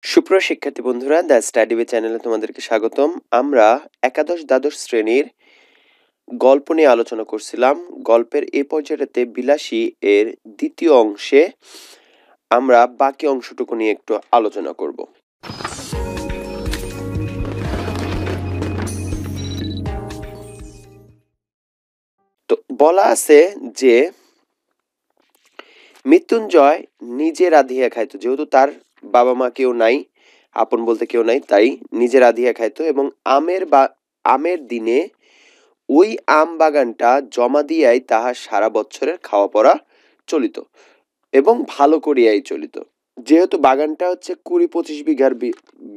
সুপ্রিয় শিক্ষার্থী বন্ধুরা, দ্য স্টাডি ওয়ে চ্যানেলে তোমাদেরকে স্বাগতম। আমরা একাদশ দ্বাদশ শ্রেণীর গল্প নিয়ে আলোচনা করছিলাম। গল্পের এই পর্যায়টাতে বিলাসী এর দ্বিতীয় অংশে আমরা বাকি অংশটুকু নিয়ে একটু আলোচনা করব। তো বলা আছে যে মৃত্যুঞ্জয় নিজে রাঁধিয়া খাইতো, যেহেতু তার বাবা মা কেউ নাই, আপন বলতে কেউ নাই, তাই নিজে রাঁধিয়া খাইতো এবং আমের দিনে ওই আম বাগানটা জমা দিয়াই তাহার সারা বছরের খাওয়া পড়া চলিত এবং ভালো করিয়াই চলিত। যেহেতু বাগানটা হচ্ছে ২০-২৫ বিঘার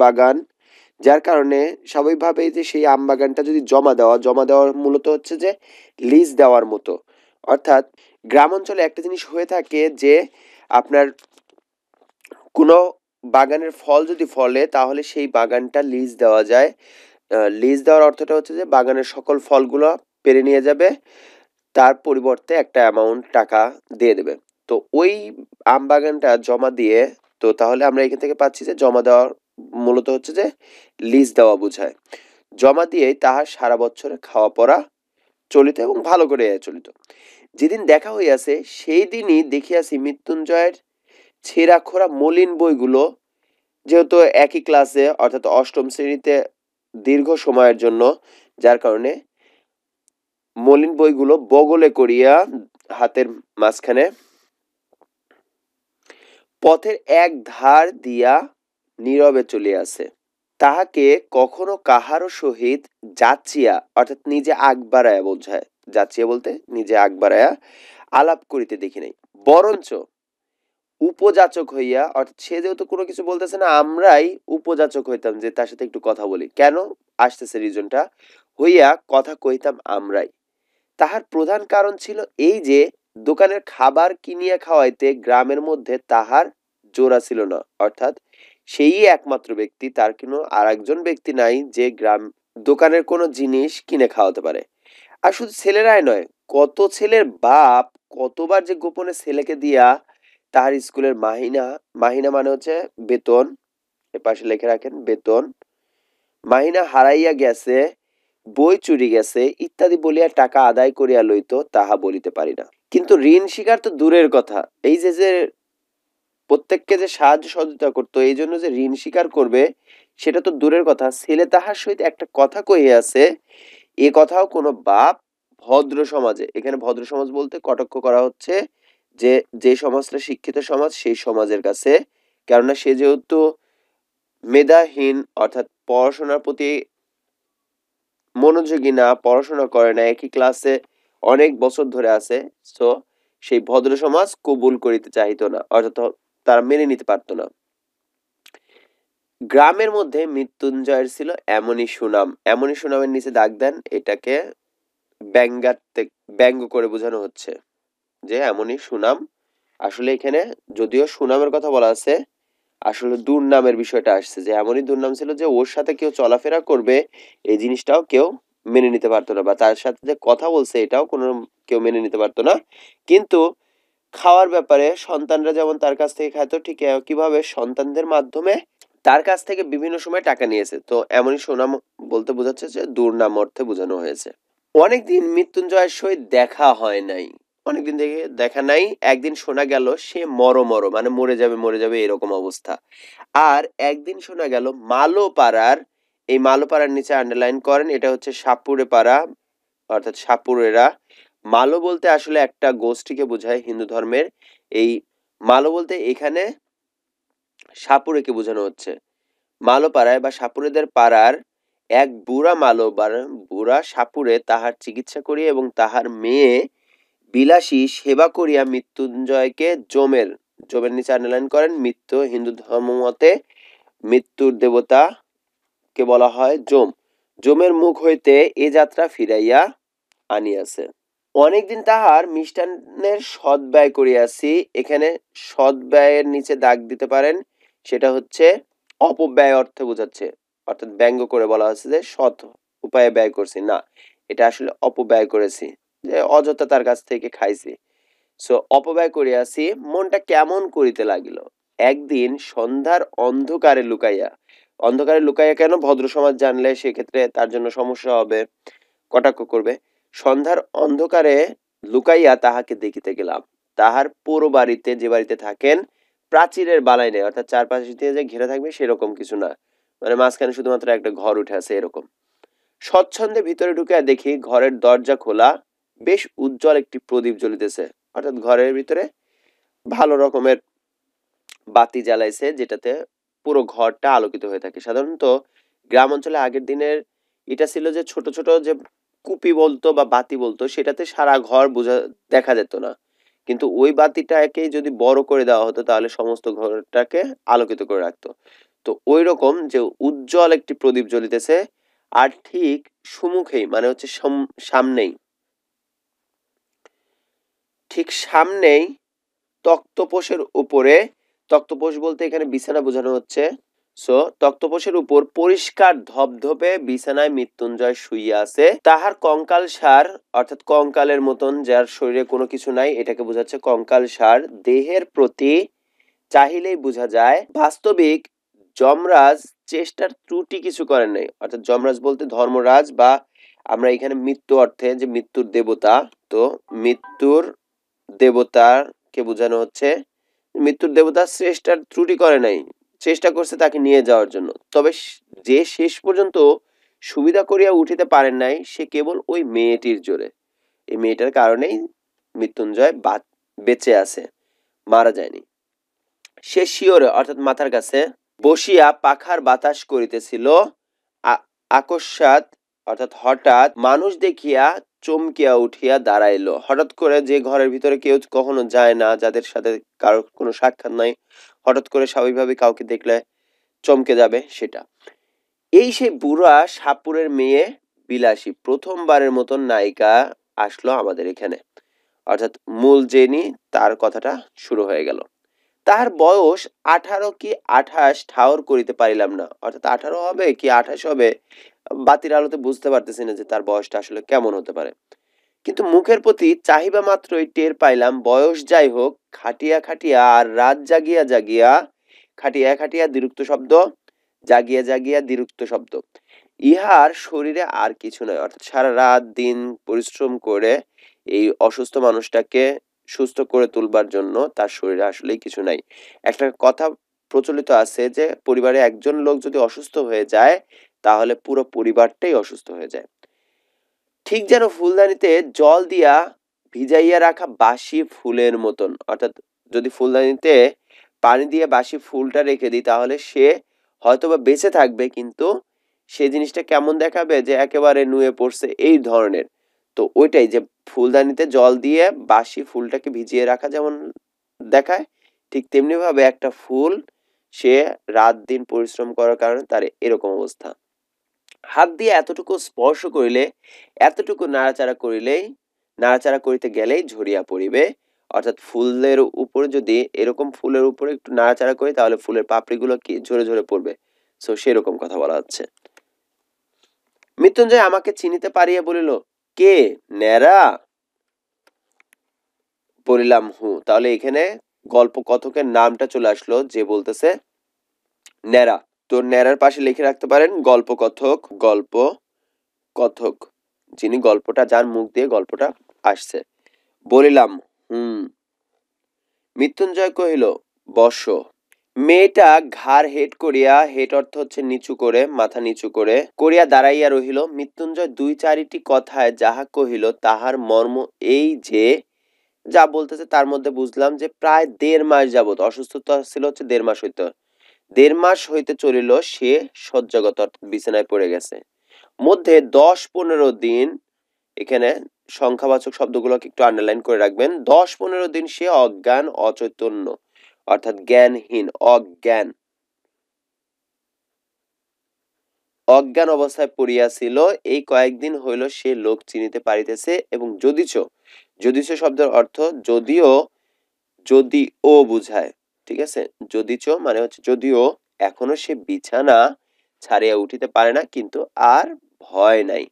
বাগান, যার কারণে স্বাভাবিকভাবেই যে সেই আম বাগানটা যদি জমা দেওয়ার মূলত হচ্ছে যে লিজ দেওয়ার মতো। অর্থাৎ গ্রাম অঞ্চলে একটা জিনিস হয়ে থাকে যে আপনার কোনো বাগানের ফল যদি ফলে তাহলে সেই বাগানটা লিজ দেওয়া যায়। লিজ দেওয়ার অর্থটা হচ্ছে যে বাগানের সকল ফলগুলো পেরে নিয়ে যাবে, তার পরিবর্তে একটা অ্যামাউন্ট টাকা দিয়ে দেবে। তো ওই আম বাগানটা জমা দিয়ে, তো তাহলে আমরা এখান থেকে পাচ্ছি যে জমা দেওয়ার মূলত হচ্ছে যে লিজ দেওয়া বোঝায়। জমা দিয়েই তাহার সারা বছরে খাওয়া পড়া চলিত এবং ভালো করে চলিত। যেদিন দেখা হইয়াছে সেই দিনই দেখিয়াছি মৃত্যুঞ্জয়ের ছেঁড়া খোড়া মলিন বইগুলো, যেহেতু একই ক্লাসে অর্থাৎ অষ্টম শ্রেণীতে দীর্ঘ সময়ের জন্য, যার কারণে মলিন বইগুলো বগলে করিয়া হাতের মাঝখানে পথের এক ধার দিয়া নীরবে চলিয়াছে। তাহাকে কখনো কাহারও সহিত যাচিয়া অর্থাৎ নিজে আগ বাড়ায়া বোঝায়। যাচিয়া বলতে নিজে আগ বাড়ায়া আলাপ করিতে দেখি নাই, বরঞ্চ উপযাচক হইয়া, অর্থাৎ সে যেহেতু কোনো কিছু বলতেছে না, আমরাই উপযাচক হইতাম যে তার সাথে একটু কথা বলি, কেন আসতেছে রিজনটা, হইয়া কথা কইতাম আমরাই। তাহার প্রধান কারণ ছিল এই যে দোকানের খাবার কিনিয়া খাওয়াইতে গ্রামের মধ্যে তাহার জোড়া ছিল না, অর্থাৎ সেই একমাত্র ব্যক্তি, তার কোনো আর একজন ব্যক্তি নাই যে গ্রাম দোকানের কোনো জিনিস কিনে খাওয়াতে পারে। আর শুধু ছেলেরাই নয়, কত ছেলের বাপ কতবার যে গোপনে ছেলেকে দিয়া তাহার স্কুলের মাহিনা, মাহিনা মানে হচ্ছে বেতন, এপাশে লিখে রাখেন বেতন, মাহিনা হারাইয়া গেছে, বই চুরি গেছে ইত্যাদি বলিয়া টাকা আদায় করিয়া লইত, তাহা বলিতে পারি না। কিন্তু ঋণ স্বীকার তো দূরের কথা, এই যে যে প্রত্যেককে যে সাহায্য সহযোগিতা করতো, এই জন্য যে ঋণ স্বীকার করবে সেটা তো দূরের কথা, ছেলে তাহার সহিত একটা কথা কহিয়াছে, এ কথাও কোনো বাপ ভদ্র সমাজে, এখানে ভদ্র সমাজ বলতে কটাক্ষ করা হচ্ছে যে যে সমাজটা শিক্ষিত সমাজ সেই সমাজের কাছে, কেননা সে যেহেতু মেধাহীন অর্থাৎ পড়াশোনার প্রতি মনোযোগী না, পড়াশোনা করে না, একই ক্লাসে অনেক বছর ধরে আছে, সো সেই ভদ্র সমাজ কবুল করিতে চাহিত না, অর্থাৎ তারা মেনে নিতে পারতো না। গ্রামের মধ্যে মৃত্যুঞ্জয়ের ছিল এমনই সুনাম, এমনই সুনামের নিচে দাগ দেন, এটাকে ব্যঙ্গ করে বোঝানো হচ্ছে যে এমনই সুনাম। আসলে এখানে যদিও সুনামের কথা বলা আছে, আসলে দুর্নামের বিষয়টা আসছে, যে এমনই দুর্নাম ছিল যে ওর সাথে কেউ চলাফেরা করবে এই জিনিসটাও কেউ মেনে নিতে পারতো না, বা তার সাথে যে কথা বলছে এটাও কোনো কেউ মেনে নিতে পারতো না। কিন্তু খাওয়ার ব্যাপারে সন্তানরা যেমন তার কাছ থেকে খাইতো, ঠিক কিভাবে সন্তানদের মাধ্যমে তার কাছ থেকে বিভিন্ন সময় টাকা নিয়েছে, তো এমনই সুনাম বলতে বোঝাচ্ছে যে দুর্নাম অর্থে বোঝানো হয়েছে। অনেকদিন মৃত্যুঞ্জয়ের সহিত দেখা হয় নাই, অনেকদিন থেকে দেখা নাই, একদিন শোনা গেল সে মরো মানে মরে যাবে এরকম অবস্থা। আর একদিন শোনা গেল মালোপাড়ার, এই মালোপাড়ার নিচে আন্ডারলাইন করেন, এটা হচ্ছে সাপুড়ে পাড়া অর্থাৎ সাপুড়েরা। মালো বলতে আসলে একটা গোষ্ঠীকে বোঝায় হিন্দু ধর্মের, এই মালো বলতে এখানে সাপুড়েকে বোঝানো হচ্ছে। মালোপাড়ায় বা সাপুড়েদের পাড়ার এক বুড়া সাপুড়ে তাহার চিকিৎসা করিয়া এবং তাহার মেয়ে বিলাসী সেবা করিয়া মৃত্যুঞ্জয়কে জমের নিচে আন্ডারলাইন করেন, মৃত্যু হিন্দু ধর্ম মতে মৃত্যুর দেবতা কে বলা হয় জমের মুখ হইতে এ যাত্রা ফিরাইয়া আনিয়াছে। অনেকদিন তাহার মিষ্টান্নের সদ্ব্যয় করিয়াছি, এখানে সদ্ব্যয়ের নিচে দাগ দিতে পারেন, সেটা হচ্ছে অপব্যয় অর্থে বোঝাচ্ছে, অর্থাৎ ব্যঙ্গ করে বলা হচ্ছে যে সৎ উপায়ে ব্যয় করছি না, এটা আসলে অপব্যয় করেছি, যে অযথা তার কাছ থেকে খাইছি। সো অপব্যয় করিয়াছি, মনটা কেমন করিতে লাগিল, একদিন সন্ধ্যার অন্ধকারে লুকাইয়া, অন্ধকারে লুকাইয়া কেন? ভদ্র সমাজ জানলে সেক্ষেত্রে তার জন্য সমস্যা হবে, কটাক্ষ করবে। সন্ধ্যার অন্ধকারে লুকাইয়া তাহাকে দেখিতে গেলাম। তাহার পুরো বাড়িতে, যে বাড়িতে থাকেন, প্রাচীরের বালাই নেই, অর্থাৎ চারপাশ দিয়ে যে ঘেরা থাকবে সেরকম কিছু না, মানে মাঝখানে শুধুমাত্র একটা ঘর উঠে আছে এরকম। স্বচ্ছন্দে ভিতরে ঢুকে দেখি ঘরের দরজা খোলা, বেশ উজ্জ্বল একটি প্রদীপ জ্বলিতেছে, অর্থাৎ ঘরের ভিতরে ভালো রকমের বাতি জ্বালাইছে, যেটাতে পুরো ঘরটা আলোকিত হয়ে থাকে। সাধারণত গ্রাম অঞ্চলে আগের দিনের এটা ছিল যে ছোট ছোট যে কুপি বলতো বা বাতি বলতো, সেটাতে সারা ঘর দেখা যেত না, কিন্তু ওই বাতিটাকে যদি বড় করে দেওয়া হতো তাহলে সমস্ত ঘরটাকে আলোকিত করে রাখতো। তো ওই রকম যে উজ্জ্বল একটি প্রদীপ জ্বলিতেছে, আর ঠিক সম্মুখেই, মানে হচ্ছে সামনেই, ঠিক সামনেই তক্তপোষের উপরে, তক্তপোষ বলতে এখানে বিছানা বোঝানো হচ্ছে, সো তক্তপোষের উপর পরিষ্কার ধবধবে বিছানায় মৃত্যুঞ্জয় শুইয়া আছে। তাহার কঙ্কাল সার, অর্থাৎ কঙ্কালের মতন, যার শরীরে কোনো কিছু নাই, এটাকে বোঝাচ্ছে কঙ্কাল সার, দেহের প্রতি চাহিলেই বোঝা যায়। বাস্তবিক যমরাজ চেষ্টার ত্রুটি কিছু করেন নাই, অর্থাৎ যমরাজ বলতে ধর্মরাজ, বা আমরা এখানে মৃত্যু অর্থে যে মৃত্যুর দেবতা, তো মৃত্যুর দেবতাকে বোঝানো হচ্ছে। মৃত্যুর দেবতা চেষ্টার ত্রুটি করে নাই, চেষ্টা করছে তাকে নিয়ে যাওয়ার জন্য, তবে যে শেষ পর্যন্ত সুবিধা করিয়া উঠিতে পারেন নাই, সে কেবল ওই মেয়েটির জোরে। এই মেয়েটার কারণেই মৃত্যুঞ্জয় বেঁচে আছে, মারা যায়নি। সে শিওরে, অর্থাৎ মাথার কাছে বসিয়া পাখার বাতাস করিতেছিল। আকস্মাৎ, অর্থাৎ হঠাৎ, মানুষ দেখিয়া চমকিয়া উঠিয়া দাঁড়াইল। হঠাৎ করে, যে ঘরের ভিতরে কেউ কখনো যায় না, যাদের সাথে কারোর কোনো সাক্ষাৎ নাই, হঠাৎ করে স্বাভাবিকভাবে কাউকে দেখলে চমকে যাবে, সেটা। এই সেই বুড়া সাপুরের মেয়ে বিলাসী প্রথমবারের মতন নায়িকা আসলো আমাদের এখানে, অর্থাৎ মূল জেনি, তার কথাটা শুরু হয়ে গেল। তাহার বয়স 18 কি 28 ঠাওর করিতে পারিলাম না, অর্থাৎ 18 হবে কি 28 হবে, বাতির আলোতে বুঝতে পারতেছি না যে তার বয়সটা আসলে কেমন হতে পারে। কিন্তু মুখের প্রতি চাহিবা মাত্রই টের পাইলাম, বয়স যাই হোক, খাটিয়া খাটিয়া আর রাত জাগিয়া জাগিয়া, খাটিয়া খাটিয়া দ্বিরুক্ত শব্দ, জাগিয়া জাগিয়া দ্বিরুক্ত শব্দ, ইহার শরীরে আর কিছু নয়, অর্থাৎ সারা রাত দিন পরিশ্রম করে এই অসুস্থ মানুষটাকে সুস্থ করে তুলবার জন্য তার শরীরে আসলেই কিছু নাই। একটা কথা প্রচলিত আছে যে পরিবারে একজন লোক যদি অসুস্থ হয়ে যায় তাহলে পুরো পরিবারটাই অসুস্থ হয়ে যায়। ঠিক যেন ফুলদানিতে জল দিয়া ভিজাইয়া রাখা বাসি ফুলের মতন, অর্থাৎ যদি ফুলদানিতে পানি দিয়ে বাসি ফুলটা রেখে দিই তাহলে সে হয়তোবা বেঁচে থাকবে, কিন্তু সেই জিনিসটা কেমন দেখাবে, যে একেবারে নুয়ে পড়ছে এই ধরনের। তো ওইটাই, যে ফুলদানিতে জল দিয়ে বাসি ফুলটাকে ভিজিয়ে রাখা যেমন দেখায়, ঠিক তেমনি ভাবে একটা ফুল, সে রাত দিন পরিশ্রম করার কারণে তার এরকম অবস্থা। হাত দিয়ে এতটুকু স্পর্শ করিলে, এতটুকু নাড়াচাড়া করিতে গেলেই ঝরিয়া পড়িবে, অর্থাৎ ফুলের উপরে যদি এরকম ফুলের উপরে একটু নাড়াচাড়া করি তাহলে ফুলের পাপড়িগুলো কি ঝরে ঝরে পড়বে, সো সেরকম কথা বলা হচ্ছে। মৃত্যুঞ্জয় আমাকে চিনিতে পারিয়া বলিল, কে? ন্যাড়া? বলিলাম, হু। তাহলে এখানে গল্প কথকের নামটা চলে আসলো, যে বলতেছে ন্যাড়া। তো ন্যাড়ার পাশে লিখে রাখতে পারেন গল্প কথক, যিনি গল্পটা, যার মুখ দিয়ে গল্পটা আসছে। বলিলাম, হুম। মৃত্যুঞ্জয় কহিল, বসো। মেয়েটা ঘাড় হেট করিয়া, হেট অর্থ হচ্ছে নিচু করে, মাথা নিচু করে করিয়া দাঁড়াইয়া রহিল। মৃত্যুঞ্জয় দুই চারিটি কথায় যাহা কহিল তাহার মর্ম এই যে, যা বলতেছে তার মধ্যে বুঝলাম যে প্রায় 1.5 মাস যাবত, অসুস্থতা ছিল হচ্ছে 1.5 মাস হইতে, 1.5 মাস হইতে চলিল সে শয্যাগত, অর্থাৎ বিছানায় পড়ে গেছে। মধ্যে 10-15 দিন, এখানে সংখ্যাবাচক শব্দগুলোকে একটু আন্ডারলাইন করে রাখবেন, 10-15 দিন সে অজ্ঞান অচৈতন্য, অর্থাৎ জ্ঞানহীন, অজ্ঞান অবস্থায় পড়িয়াছিল। এই কয়েকদিন হইল সে লোক চিনিতে পারিতেছে, এবং যদিচ শব্দের অর্থ যদিও, যদিও বুঝায়, ঠিক আছে। যদিচ মানে হচ্ছে যদিও, এখনো সে বিছানা ছাড়িয়া উঠিতে পারে না, কিন্তু আর ভয় নাই।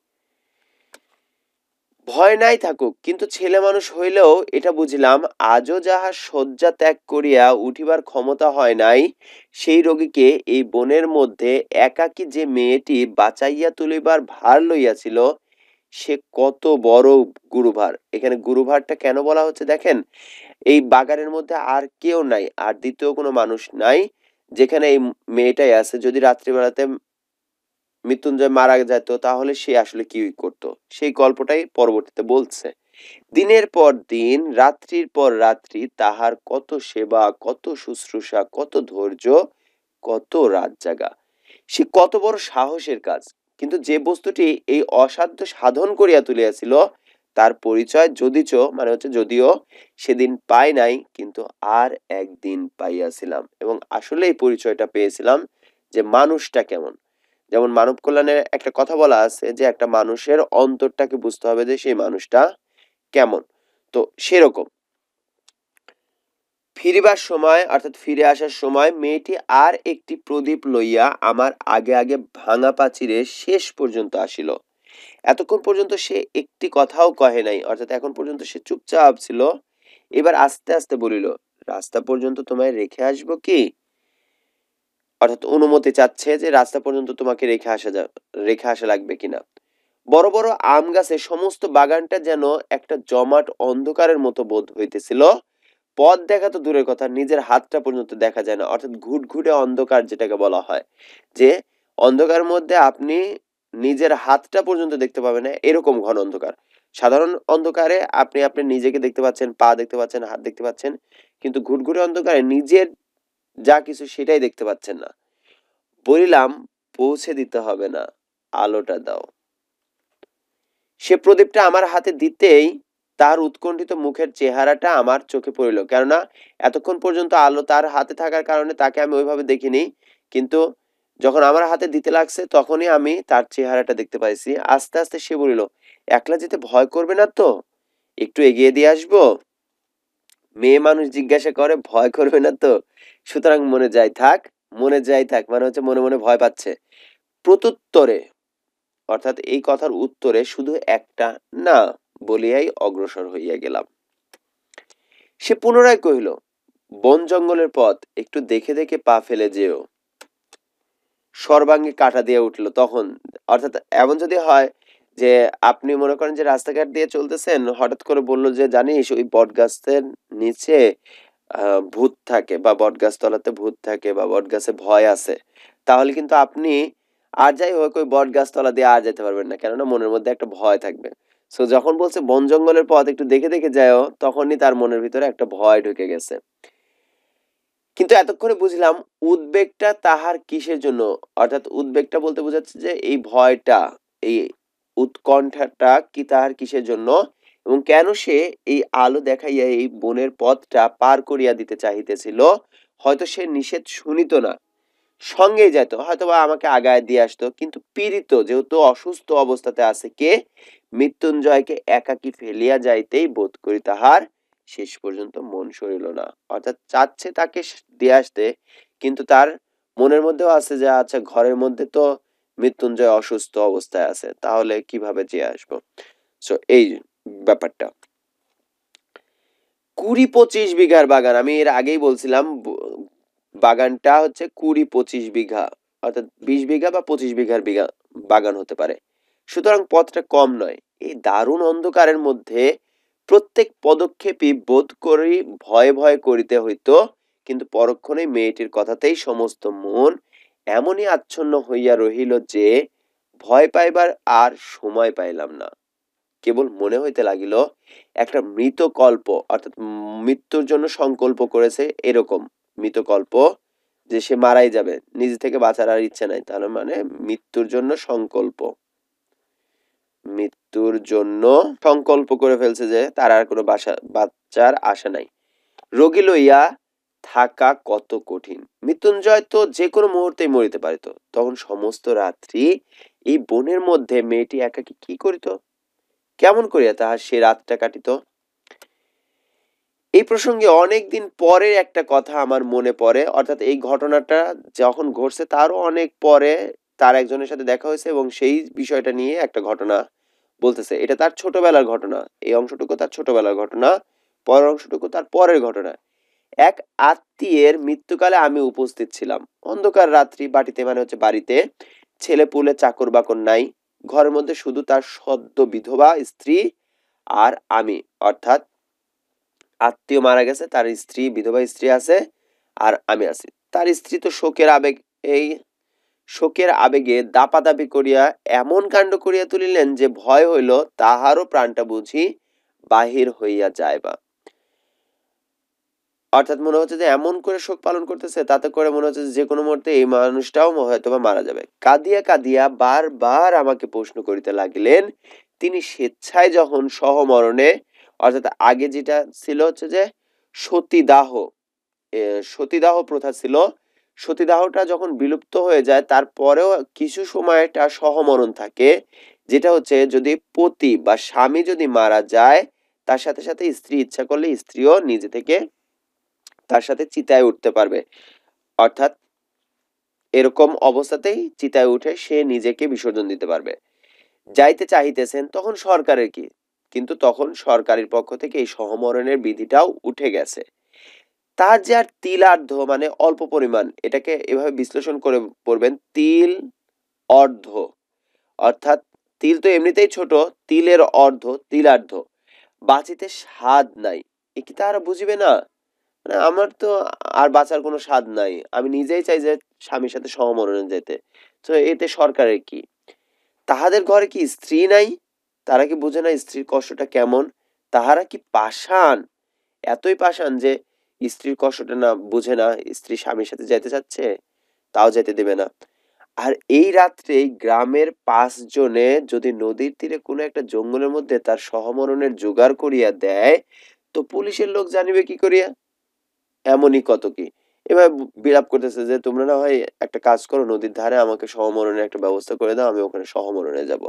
ভয় নাই থাকুক, কিন্তু ছেলে মানুষ হইলেও এটা বুঝিলাম, আজও যাহার শয্যা ত্যাগ করিয়া উঠিবার ক্ষমতা হয় নাই, সেই রোগীকে এই বনের মধ্যে একাকী যে মেয়েটি বাঁচাইয়া তুলিবার ভার লইয়াছিল, সে কত বড় গুরুভার। এখানে গুরুভারটা কেন বলা হচ্ছে দেখেন, এই বাগানের মধ্যে আর কেউ নাই, আর দ্বিতীয় কোনো মানুষ নাই, যেখানে এই মেয়েটাই আছে। যদি রাত্রিবেলাতে মৃত্যুঞ্জয় মারা যেত তাহলে সে আসলে কি করত, সেই গল্পটাই পরবর্তীতে বলছে। দিনের পর দিন, রাত্রির পর রাত্রি তাহার কত সেবা, কত শুশ্রূষা, কত ধৈর্য, কত রাত জাগা। সে কত বড় সাহসের কাজ। কিন্তু যে বস্তুটি এই অসাধ্য সাধন করিয়া তুলিয়াছিল, তার পরিচয় যদিচ মানে হচ্ছে যদিও সেদিন পাই নাই, কিন্তু আর একদিন পাইয়াছিলাম, এবং আসলে এই পরিচয়টা পেয়েছিলাম যে মানুষটা কেমন। যেমন মানব কল্যাণে একটা কথা বলা আছে যে একটা মানুষের অন্তরটাকে বুঝতে হবে যে সেই মানুষটা কেমন। তো সেরকম ফিরিবার সময় অর্থাৎ ফিরে আসার সময় মেয়েটি আর একটি প্রদীপ লইয়া আমার আগে আগে ভাঙা প্রাচীরে শেষ পর্যন্ত আসিল। এতক্ষণ পর্যন্ত সে একটি কথাও কহে নাই, অর্থাৎ এখন পর্যন্ত সে চুপচাপ ছিল। এবার আস্তে আস্তে বলিল, রাস্তা পর্যন্ত তোমায় রেখে আসবো কি? অর্থাৎ অনুমতি চাচ্ছে যে রাস্তা পর্যন্ত তোমাকে রেখে আসা লাগবে কিনা। বড় বড় আম গাছে সমস্ত বাগানটা যেন একটা জমাট অন্ধকারের মতো বোধ হইতেছিল। পথ দেখা তো দূরের কথা, নিজের হাতটা পর্যন্ত দেখা যায় না, অর্থাৎ ঘুটঘুটে অন্ধকার যেটাকে বলা হয়, যে অন্ধকার মধ্যে আপনি নিজের হাতটা পর্যন্ত দেখতে পাবেন না, এরকম ঘন অন্ধকার। সাধারণ অন্ধকারে আপনি আপনি নিজেকে দেখতে পাচ্ছেন, পা দেখতে পাচ্ছেন, হাত দেখতে পাচ্ছেন, কিন্তু ঘুটঘুটে অন্ধকারে নিজের যা কিছু সেটাই দেখতে পাচ্ছেন না। বলিলাম, পৌঁছে দিতে হবে না, আলোটা দাও। সে প্রদীপটা আমার হাতে দিতেই তার উৎকণ্ঠিত মুখের চেহারাটা আমার চোখে পড়িল। কেননা এতক্ষণ পর্যন্ত আলো তার হাতে থাকার কারণে তাকে আমি ওইভাবে দেখিনি, কিন্তু যখন আমার হাতে দিতে লাগছে তখনই আমি তার চেহারাটা দেখতে পাইছি। আস্তে আস্তে সে বলিল, একলা যেতে ভয় করবে না তো? একটু এগিয়ে দিয়ে আসবো? মেয়ে মানুষ জিজ্ঞাসা করে, ভয় করবে না তো? সুতরাং মনে যাই থাক। মনে যাই থাক মানে হচ্ছে মনে মনে ভয় পাচ্ছে। প্রত্যুত্তরে অর্থাৎ এই কথার উত্তরে শুধু একটা না বলিয়াই অগ্রসর হইয়া গেলাম। সে পুনরায় কহিল, বন জঙ্গলের পথ, একটু দেখে দেখে পা ফেলে যেও। সর্বাঙ্গে কাঁটা দিয়ে উঠল তখন। অর্থাৎ এমন যদি হয় যে আপনি মনে করেন যে রাস্তাঘাট দিয়ে চলতেছেন, হঠাৎ করে বলল যে জানিস ওই বট গাছের নিচে ভূত থাকে, বা বট গাছ তলাতে ভূত থাকে, বা বট গাছে ভয় আছে, তাহলে কিন্তু আপনি আর যাই হোক ওই বট গাছ তলা দিয়ে আর যেতে পারবেন না, কেননা মনের মধ্যে একটা ভয় থাকবে। সো যখন বলছে বন জঙ্গলের পথ একটু দেখে দেখে যাও, তখনই তার মনের ভিতরে একটা ভয় ঢুকে গেছে। কিন্তু এতক্ষণে বুঝলাম উদ্বেগটা তাহার কিসের জন্য, অর্থাৎ উদ্বেগটা বলতে বোঝাচ্ছে যে এই ভয়টা, এই উৎকণ্ঠাটা কি তাহার কিসের জন্য, এবং কেন সে এই আলো দেখাইয়া এই বনের পথটা পার করিয়া দিতে চাহিতেছিল। হয়তো সে নিষেধ শুনিত না, সঙ্গেই যেত, হয়তো বা আমাকে আগায় দিয়ে আসতো, কিন্তু পীড়িত যেহেতু অসুস্থ অবস্থাতে আছে, কে? মৃত্যুঞ্জয়কে একাকী ফেলিয়া যাইতেই বোধ করি তাহার শেষ পর্যন্ত মন সরিল না। অর্থাৎ চাচ্ছে তাকে দিয়ে আসতে, কিন্তু তার মনের মধ্যেও আছে যে আচ্ছা ঘরের মধ্যে তো মৃত্যুঞ্জয় অসুস্থ অবস্থায় আছে, তাহলে কিভাবে যেয়ে আসবো। সো এই ব্যাপারটা। ২০-২৫ বিঘার বাগান, আমি এর আগেই বলছিলাম বাগানটা হচ্ছে ২০-২৫ বিঘা, অর্থাৎ ২০ বিঘা বা ২৫ বিঘার বাগান হতে পারে। সুতরাং পথটা কম নয়। এই দারুণ অন্ধকারের মধ্যে প্রত্যেক পদক্ষেপই বোধ করি ভয়ে ভয়ে করিতে হইতো, কিন্তু পরক্ষণেই মেয়েটির কথাতেই সমস্ত মন এমনই আচ্ছন্ন হইয়া রহিল যে ভয় পাইবার আর সময় পাইলাম না। কেবল মনে হইতে লাগিল একটা মৃতকল্প, অর্থাৎ মৃত্যুর জন্য সংকল্প করেছে এরকম মৃতকল্প, যে সে মারাই যাবে, নিজে থেকে বাঁচার আর ইচ্ছে নাই, তাহলে মানে মৃত্যুর জন্য সংকল্প, মৃত্যুর জন্য সংকল্প করে ফেলছে যে তার আর কোনো বাচ্চার আশা নাই। রোগী লইয়া থাকা কত কঠিন। মৃত্যুঞ্জয় তো যে কোনো মুহূর্তেই মরিতে পারিত। তখন সমস্ত রাত্রি এই বনের মধ্যে মেয়েটি একাকী কি করিত? কেমন করিয়া তাহার সে রাতটা কাটিত? এই প্রসঙ্গে অনেকদিন পরে একটা কথা আমার মনে পড়ে, অর্থাৎ এই ঘটনাটা যখন ঘটছে তারও অনেক পরে তার একজনের সাথে দেখা হয়েছে, এবং সেই বিষয়টা নিয়ে একটা ঘটনা বলতেছে এটা তার ছোটবেলার ঘটনা, এই অংশটুকু তার ছোটবেলার ঘটনা, পরের অংশটুকু তার পরের ঘটনা। এক আত্মীয়ের মৃত্যুকালে আমি উপস্থিত ছিলাম। অন্ধকার রাত্রি, বাটিতে মানে হচ্ছে বাড়িতে, ছেলেপুলে চাকর বাকর নাই, ঘরের মধ্যে শুধু তার সদ্য বিধবা স্ত্রী আর আমি, অর্থাৎ আত্মীয় মারা গেছে, তার স্ত্রী, বিধবা স্ত্রী আছে, আর আমি আছি। তার স্ত্রী তো শোকের আবেগ, এই শোকের আবেগে দাপাদাপি করিয়া এমন কাণ্ড করিয়া তুলিলেন যে ভয় হইল তাহারও প্রাণটা বুঝি বাহির হইয়া যাইবা। অর্থাৎ মনে হচ্ছে যে এমন করে শোক পালন করতেছে, তাতে করে মনে হচ্ছে যে কোনো মুহূর্তে এই মানুষটাও হয়তোবা মারা যাবে। কাঁদিয়া কাঁদিয়া বারবার আমাকে প্রশ্ন করিতে লাগিলেন, তিনি স্বেচ্ছায় যখন সহমরণে, অর্থাৎ আগে যেটা ছিল হচ্ছে যে সতীদাহ, সতীদাহ প্রথা ছিল, সতীদাহটা যখন বিলুপ্ত হয়ে যায় তারপরেও কিছু সময় একটা সহমরণ থাকে, যেটা হচ্ছে যদি পতি বা স্বামী যদি মারা যায়, তার সাথে সাথে স্ত্রী ইচ্ছা করলে স্ত্রীও নিজে থেকে তার সাথে চিতায় উঠতে পারবে। অর্থাৎ এরকম অবস্থাতেই চিতায় উঠে সে নিজেকে বিসর্জন দিতে পারবে। যাইতে চাহিতেছেন তখন সরকারের কি, কিন্তু তখন সরকারের পক্ষ থেকে এই সহমরণের বিধিটাও উঠে গেছে। তার যে আর তিলার্ধ মানে অল্প পরিমাণ, এটাকে এভাবে বিশ্লেষণ করে পড়বেন, তিল অর্ধ, অর্থাৎ তিল তো এমনিতেই ছোট, তিলের অর্ধ, তিলার্ধ, বাঁচিতে স্বাদ নাই। এ কি তারা বুঝিবে না? মানে আমার তো আর বাঁচার কোনো স্বাদ নাই, আমি নিজেই চাই যে স্বামীর সাথে সহমরণে যেতে, তো এতে সরকারের কি? তাহাদের ঘরে কি স্ত্রী নাই? তারা কি বুঝে না স্ত্রীর কষ্টটা কেমন? তাহারা কি পাষাণ, এতই পাষাণ যে স্ত্রীর কষ্টটা না বুঝে না, স্ত্রী স্বামীর সাথে যেতে চাচ্ছে তাও যেতে দেবে না। আর এই রাত্রে গ্রামের ৫ জনে যদি নদীর তীরে কোনো একটা জঙ্গলের মধ্যে তার সহমরণের জোগাড় করিয়া দেয়, তো পুলিশের লোক জানিবে কি করিয়া? এমনই কত কি। এভাবে বিলাপ করতেছে যে তোমরা না হয় একটা কাজ করো, নদীর ধারে আমাকে সহমরণের একটা ব্যবস্থা করে দাও, আমি ওখানে সহমরণে যাব।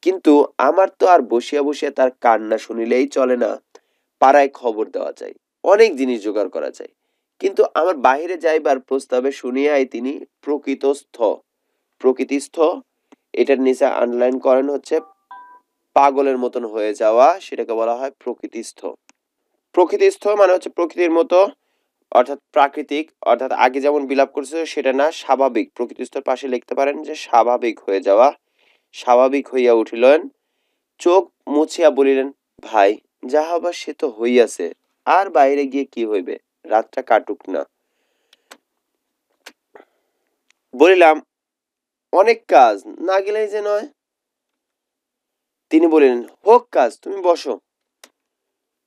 কিন্তু আমার তো আর বসিয়া বসিয়া তার কান্না শুনিলেই চলে না, পাড়ায় খবর দেওয়া যায়, অনেক জিনিস জোগাড় করা যায়। কিন্তু আমার বাহিরে যাইবার প্রস্তাবে শুনিয়াই তিনি প্রকৃতস্থ, প্রকৃতিস্থ, এটার নিচে আন্ডারলাইন করেন হচ্ছে পাগলের মতন হয়ে যাওয়া, সেটাকে বলা হয় প্রকৃতিস্থ। প্রকৃতিস্থ মানে হচ্ছে প্রকৃতির মতো, অর্থাৎ প্রাকৃতিক, অর্থাৎ আগে যেমন বিলাপ করছে সেটা না, স্বাভাবিক, প্রকৃতিস্থর পাশে লিখতে পারেন যে স্বাভাবিক হয়ে যাওয়া। স্বাভাবিক হইয়া উঠিলেন, চোখ মুছিয়া বলিলেন, ভাই যাহা হবার সে তো হইয়াছে, আর বাইরে গিয়ে কি হইবে, রাতটা কাটুক না। বলিলাম, অনেক কাজ, না গেলেই যে নয়। তিনি বলিলেন, হোক কাজ, তুমি বসো।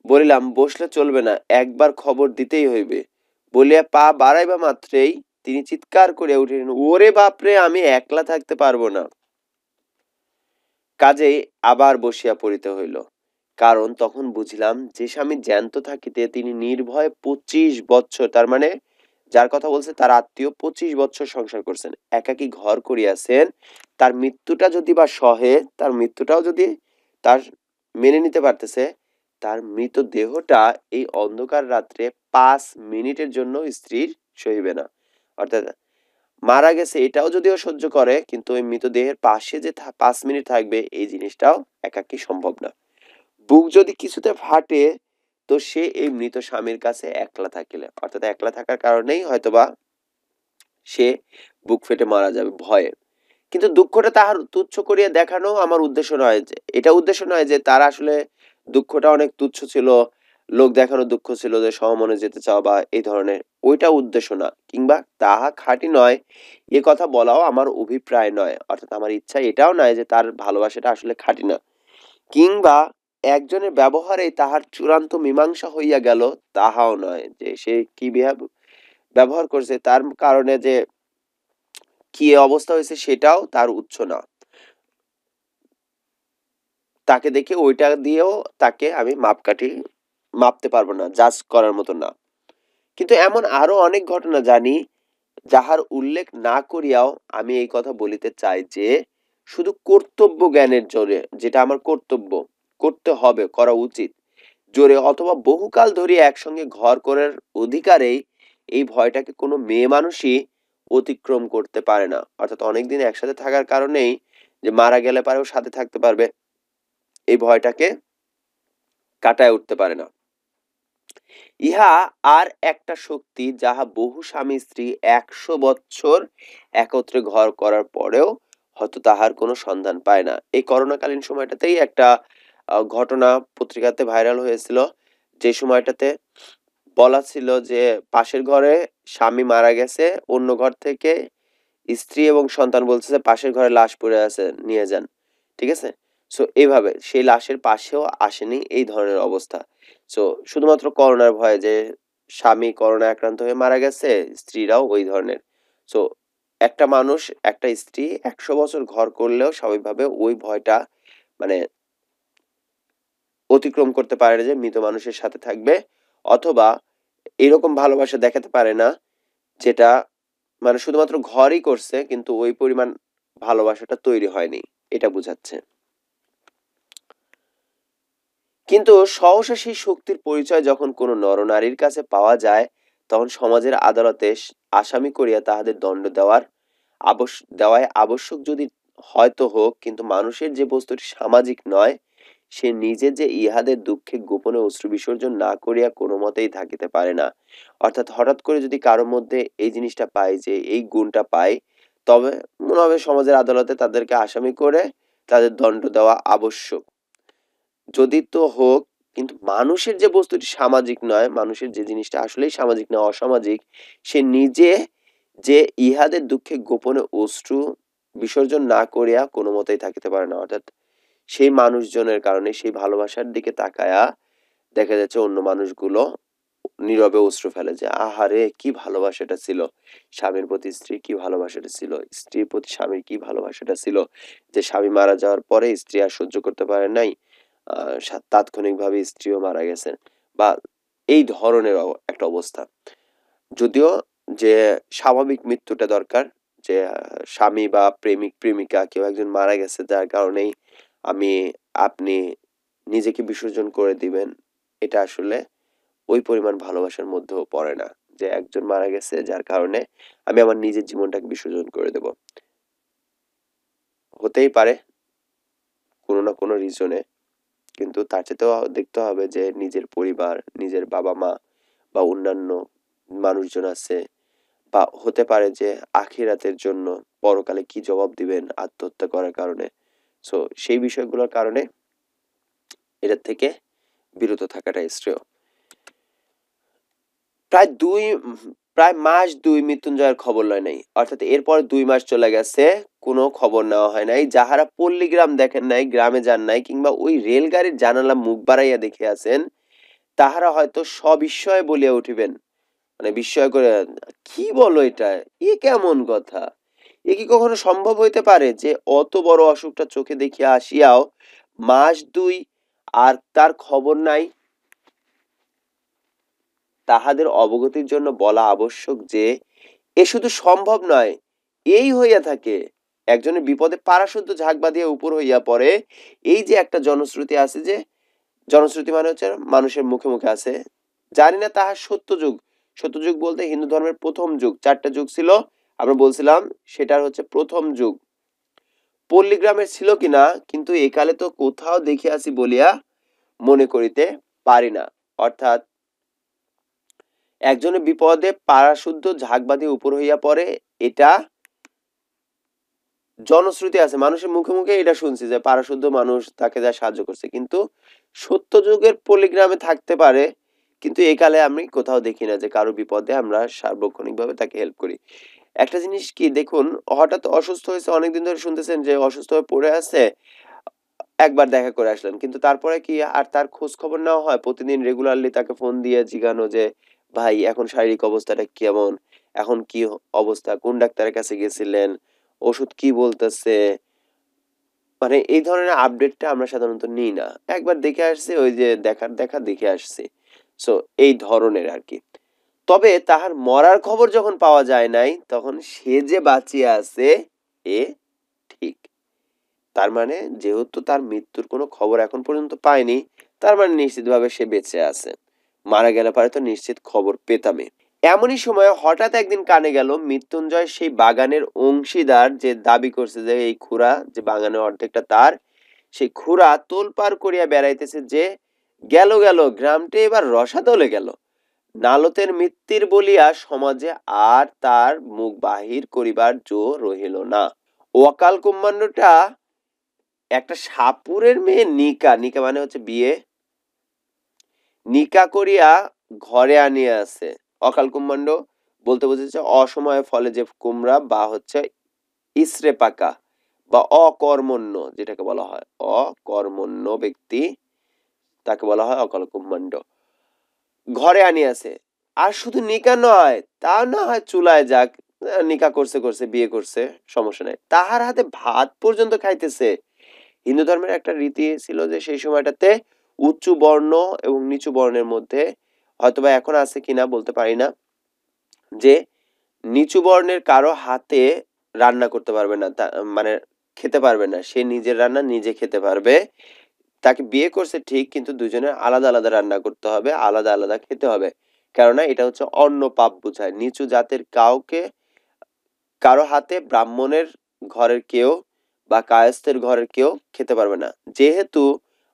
বলিলাম, বসলে চলবে না, একবার খবর দিতেই হইবে। বলিয়া পা বাড়াইবা মাত্রেই তিনি চিৎকার করিয়া উঠিলেন, ওরে বাপরে, আমি একলা থাকতে পারবো না। কাজেই আবার বসিয়া পড়িতে হইল, কারণ তখন বুঝিলাম যে স্বামী জ্যান্ত থাকিতে তিনি নির্ভয়ে ২৫ বৎসর, তার মানে যার কথা বলছে তার আত্মীয় ২৫ বৎসর সংসার করছেন, একাকী ঘর করিয়াছেন। তার মৃত্যুটা যদি বা সহে, তার মৃত্যুটাও যদি তার মেনে নিতে পারতেছে, তার মৃতদেহটা এই অন্ধকার রাত্রে ৫ মিনিটের জন্য স্ত্রীর সহিবে না। অর্থাৎ মারা গেছে এটাও যদিও সহ্য করে, কিন্তু ওই মৃতদেহের পাশে যে ৫ মিনিট থাকবে এই জিনিসটাও একাকী সম্ভব না। বুক যদি কিছুতে ফাটে, তো সে এই মৃত স্বামীর কাছে একলা থাকিলে, অর্থাৎ একলা থাকার কারণেই হয়তোবা সে বুক ফেটে মারা যাবে ভয়ে। কিন্তু দুঃখটা তাহার তুচ্ছ করিয়া দেখানো আমার উদ্দেশ্য নয়, যে এটা উদ্দেশ্য নয় যে তার আসলে দুঃখটা অনেক তুচ্ছ ছিল, লোক দেখানো দুঃখ ছিল যে সহমনে যেতে চাওয়া বা এই ধরনের, ওইটা উদ্দেশ্য না, কিংবা তাহা খাঁটি নয় এ কথা বলাও আমার অভিপ্রায় নয়, অর্থাৎ আমার ইচ্ছা এটাও নয় যে তার ভালোবাসাটা আসলে খাঁটি না, কিংবা একজনের ব্যবহারে তাহার চূড়ান্ত মীমাংসা হইয়া গেল তাহাও নয়, যে সে কি ব্যবহার করছে তার কারণে যে কি অবস্থা হয়েছে সেটাও তার উৎস না। তাকে দেখে ওইটা দিয়েও তাকে আমি মাপতে পারবো না, জাজ করার মতো না। কিন্তু এমন আরো অনেক ঘটনা জানি, যাহার উল্লেখ না করিয়াও আমি এই কথা বলিতে চাই যে শুধু কর্তব্য জ্ঞানের জোরে, যেটা আমার কর্তব্য, করতে হবে, করা উচিত, জোরে অথবা বহুকাল ধরে একসঙ্গে ঘর করার অধিকারেই এই ভয়টাকে কোনো মেয়ে মানুষই অতিক্রম করতে পারে না। অর্থাৎ অনেকদিন একসাথে থাকার কারণেই যে মারা গেলে পারেও সাথে থাকতে পারবে, এই ভয়টাকে কাটায় উঠতে পারে না। ইহা আর একটা শক্তি যাহা বহু স্বামী স্ত্রী ১০০ বৎসর একত্রে ঘর করার পরেও হয়তো তাহার কোনো সন্ধান পায় না। এই করোনাকালীন সময়টাতেই একটা ঘটনা পত্রিকাতে ভাইরাল হয়েছিল। যে সময়টাতে বলা ছিল যে পাশের ঘরে স্বামী মারা গেছে, অন্য ঘর থেকে স্ত্রী এবং সন্তান বলছে যে পাশের ঘরে লাশ পড়ে আছে, নিয়ে যান। ঠিক আছে? সো এভাবে সেই লাশের পাশেও আসেনি, এই ধরনের অবস্থা। সো শুধুমাত্র করোনার ভয়ে যে স্বামী করোনায় আক্রান্ত হয়ে মারা গেছে, স্ত্রীরাও ওই ধরনের। সো একটা মানুষ, একটা স্ত্রী ১০০ বছর ঘর করলেও স্বাভাবিকভাবে ওই ভয়টা মানে অতিক্রম করতে পারে না যে মৃত মানুষের সাথে থাকবে, অথবা এরকম ভালোবাসা দেখাতে পারে না যেটা মানে শুধুমাত্র ঘরই করছে কিন্তু ওই পরিমাণ ভালোবাসাটা তৈরি হয়নি, এটা বুঝাচ্ছে। কিন্তু সহসা সেই শক্তির পরিচয় যখন কোনো নরনারীর কাছে পাওয়া যায়, তখন সমাজের আদালতে আসামি করিয়া তাহাদের দণ্ড দেওয়ায় আবশ্যক যদি হয়তো হোক, কিন্তু মানুষের যে বস্তুটি সামাজিক নয়, সে নিজে যে ইহাদের দুঃখে গোপনে অশ্রু বিসর্জন না করিয়া কোনো মতেই থাকিতে পারে না। অর্থাৎ হঠাৎ করে যদি কারোর মধ্যে এই জিনিসটা পায়, যে এই গুণটা পায়, তবে মনে হবে সমাজের আদালতে তাদেরকে আসামি করে তাদের দণ্ড দেওয়া আবশ্যক। যদি তো হোক, কিন্তু মানুষের যে বস্তুটি সামাজিক নয়, মানুষের যে জিনিসটা আসলেই সামাজিক না অসামাজিক, সে নিজে যে ইহাদের দুঃখে গোপনে অশ্রু বিসর্জন না করিয়া কোনো মতেই থাকিতে পারে না। অর্থাৎ সেই মানুষজনের কারণে সেই ভালোবাসার দিকে তাকায়া দেখা যাচ্ছে অন্য মানুষগুলো নীরবে অশ্রু ফেলে যে আহারে কি ভালোবাসাটা ছিল, স্বামীর প্রতি স্ত্রীর কি ভালোবাসাটা ছিল, স্ত্রীর প্রতি স্বামীর কি ভালোবাসাটা ছিল, যে স্বামী মারা যাওয়ার পরে স্ত্রী আর সহ্য করতে পারে নাই, তাৎক্ষণিকভাবে স্ত্রীও মারা গেছেন, বা এই ধরনের একটা অবস্থা। যদিও যে স্বাভাবিক মৃত্যুটা দরকার, যে স্বামী বা প্রেমিক প্রেমিকা কেউ একজন মারা গেছে যার কারণেই আমি আপনি নিজেকে বিসর্জন করে দিবেন, এটা আসলে ওই পরিমাণ ভালোবাসার মধ্যেও পড়ে না, যে একজন মারা গেছে যার কারণে আমি আমার নিজের জীবনটাকে বিসর্জন করে দেব। হতেই পারে কোনো না কোনো রিজনে, কিন্তু তার চেয়েও দেখতে হবে যে নিজের পরিবার, নিজের বাবা মা বা অন্যান্য মানুষজন আছে, বা হতে পারে যে আখিরাতের জন্য পরকালে কি জবাব দিবেন আত্মহত্যা করার কারণে। সো সেই বিষয়গুলোর কারণে এটার থেকে বিরত থাকাটা শ্রেয়। প্রায় দুই প্রায় মাস ২ মৃত্যুঞ্জয়ের খবর লয় নাই। অর্থাৎ এরপর ২ মাস চলে গেছে, কোনো খবর নেওয়া হয় নাই। যাহারা পল্লীগ্রাম দেখেন নাই, গ্রামে যান নাই, কিংবা ওই রেলগাড়ির জানালা মুখ বাড়াইয়া দেখিয়াছেন, তাহারা হয়তো সবিস্ময়ে বলিয়া উঠিবেন, মানে বিস্ময় করে, কি বলো এটা, এ কেমন কথা, এ কি কখনো সম্ভব হইতে পারে যে অত বড় অসুখটা চোখে দেখিয়া আসিয়াও মাস ২ আর তার খবর নাই। তাহাদের অবগতির জন্য বলা আবশ্যক যে এ শুধু সম্ভব নয়, এই হইয়া থাকে। একজনের বিপদে পারাশুদ্ধ ঝাঁক বাঁধিয়া উপর হইয়া পড়ে, এই যে একটা জনশ্রুতি আছে, যে জনশ্রুতি মানে হচ্ছে মানুষের মুখে মুখে আছে, জানি না তাহার সত্যযুগ। সত্যযুগ বলতে হিন্দু ধর্মের প্রথম যুগ, ৪টা যুগ ছিল আমরা বলছিলাম, সেটার হচ্ছে প্রথম যুগ পল্লীগ্রামের ছিল কিনা, কিন্তু একালে তো কোথাও দেখিয়াছি বলিয়া মনে করিতে পারি না। অর্থাৎ একজনের বিপদে পারাশুদ্ধ ঝাঁক বাঁধিয়া উপর হইয়া পড়ে, এটা জনশ্রুতি আছে, মানুষের মুখে মুখে এটা শুনছি যে পারাশুদ্ধ মানুষ তাকে যা সাহায্য করছে, কিন্তু সত্য যুগের পল্লীগ্রামে থাকতে পারে, কিন্তু একালে আমি কোথাও দেখি না যে কারো বিপদে আমরা সার্বক্ষণিকভাবে তাকে হেল্প করি। একটা জিনিস কি দেখুন, হঠাৎ অসুস্থ হয়েছে, অনেকদিন ধরে শুনতেছেন যে অসুস্থ হয়ে পড়ে আছে, একবার দেখা করে আসলেন, কিন্তু তারপরে কি আর তার খোঁজ খবর নেওয়া হয়? প্রতিদিন রেগুলারলি তাকে ফোন দিয়ে জিজ্ঞানো যে ভাই এখন শারীরিক অবস্থাটা কেমন, এখন কি অবস্থা, কোন ডাক্তারের কাছে গেছিলেন, ওষুধ কি বলতেছে, মানে এই ধরনের আপডেটটা আমরা সাধারণত নিই না। একবার দেখে আসছি, ওই যে দেখার দেখা দেখে আসছি। সো এই ধরনের আর কি। তবে তাহার মরার খবর যখন পাওয়া যায় নাই, তখন সে যে বাঁচিয়া আছে এ ঠিক। তার মানে যেহেতু তার মৃত্যুর কোনো খবর এখন পর্যন্ত পায়নি, তার মানে নিশ্চিতভাবে সে বেঁচে আছে। মারা গেলে পরে তো নিশ্চিত খবর পেতামই। এমনই সময় হঠাৎ একদিন কানে গেল মৃত্যুঞ্জয় সেই বাগানের অংশীদার, যে দাবি করছে যে এই খুড়া, যে বাগানের অর্ধেকটা তার, সেই খুড়া তোলপাড় করিয়া বেড়াইতেছে যে গেল গেল গ্রামটি এবার রসাতলে গেল। নালতের মৃত্যুর বলিয়া সমাজে আর তার মুখ বাহির করিবার জো রহিল না। অকাল কুম্মান্ডটা একটা সাপুরের মেয়ে নিকা, নিকা মানে হচ্ছে বিয়ে, নিকা করিয়া ঘরে আনিয়া আছে। অকাল কুম্মান্ড বলতে বোঝাচ্ছে অসময়ে ফলে যে কুমড়া বা হচ্ছে ইসরে পাকা বা অকর্মণ্য যেটাকে বলা হয়, অকর্মণ্য ব্যক্তি তাকে বলা হয় অকাল কুম্মান্ড। ঘরে আনিয়াছে। আর শুধু নিকা নয়, তা না হয় চুলায় যাক, নিকা করছে করছে বিয়ে করছে, সমস্যা নাই, তাহার হাতে ভাত পর্যন্ত খাইতেছে। হিন্দু ধর্মের একটা রীতি ছিল যে সেই সময়টাতে উচ্চ বর্ণ এবং নিচু বর্ণের মধ্যে, হয়তোবা এখন আছে কিনা বলতে পারি না, যে নিচু বর্ণের কারো হাতে রান্না করতে পারবে না, মানে খেতে পারবে না, সে নিজের রান্না নিজে খেতে পারবে। তাকে বিয়ে করছে ঠিক, কিন্তু দুজনের আলাদা আলাদা রান্না করতে হবে, আলাদা আলাদা খেতে হবে। কেননা এটা হচ্ছে অন্য পাপ বোঝায়। নিচু জাতের কাউকে, কারো হাতে ব্রাহ্মণের ঘরের কেউ বা কায়স্থের ঘরের কেউ খেতে পারবে না। যেহেতু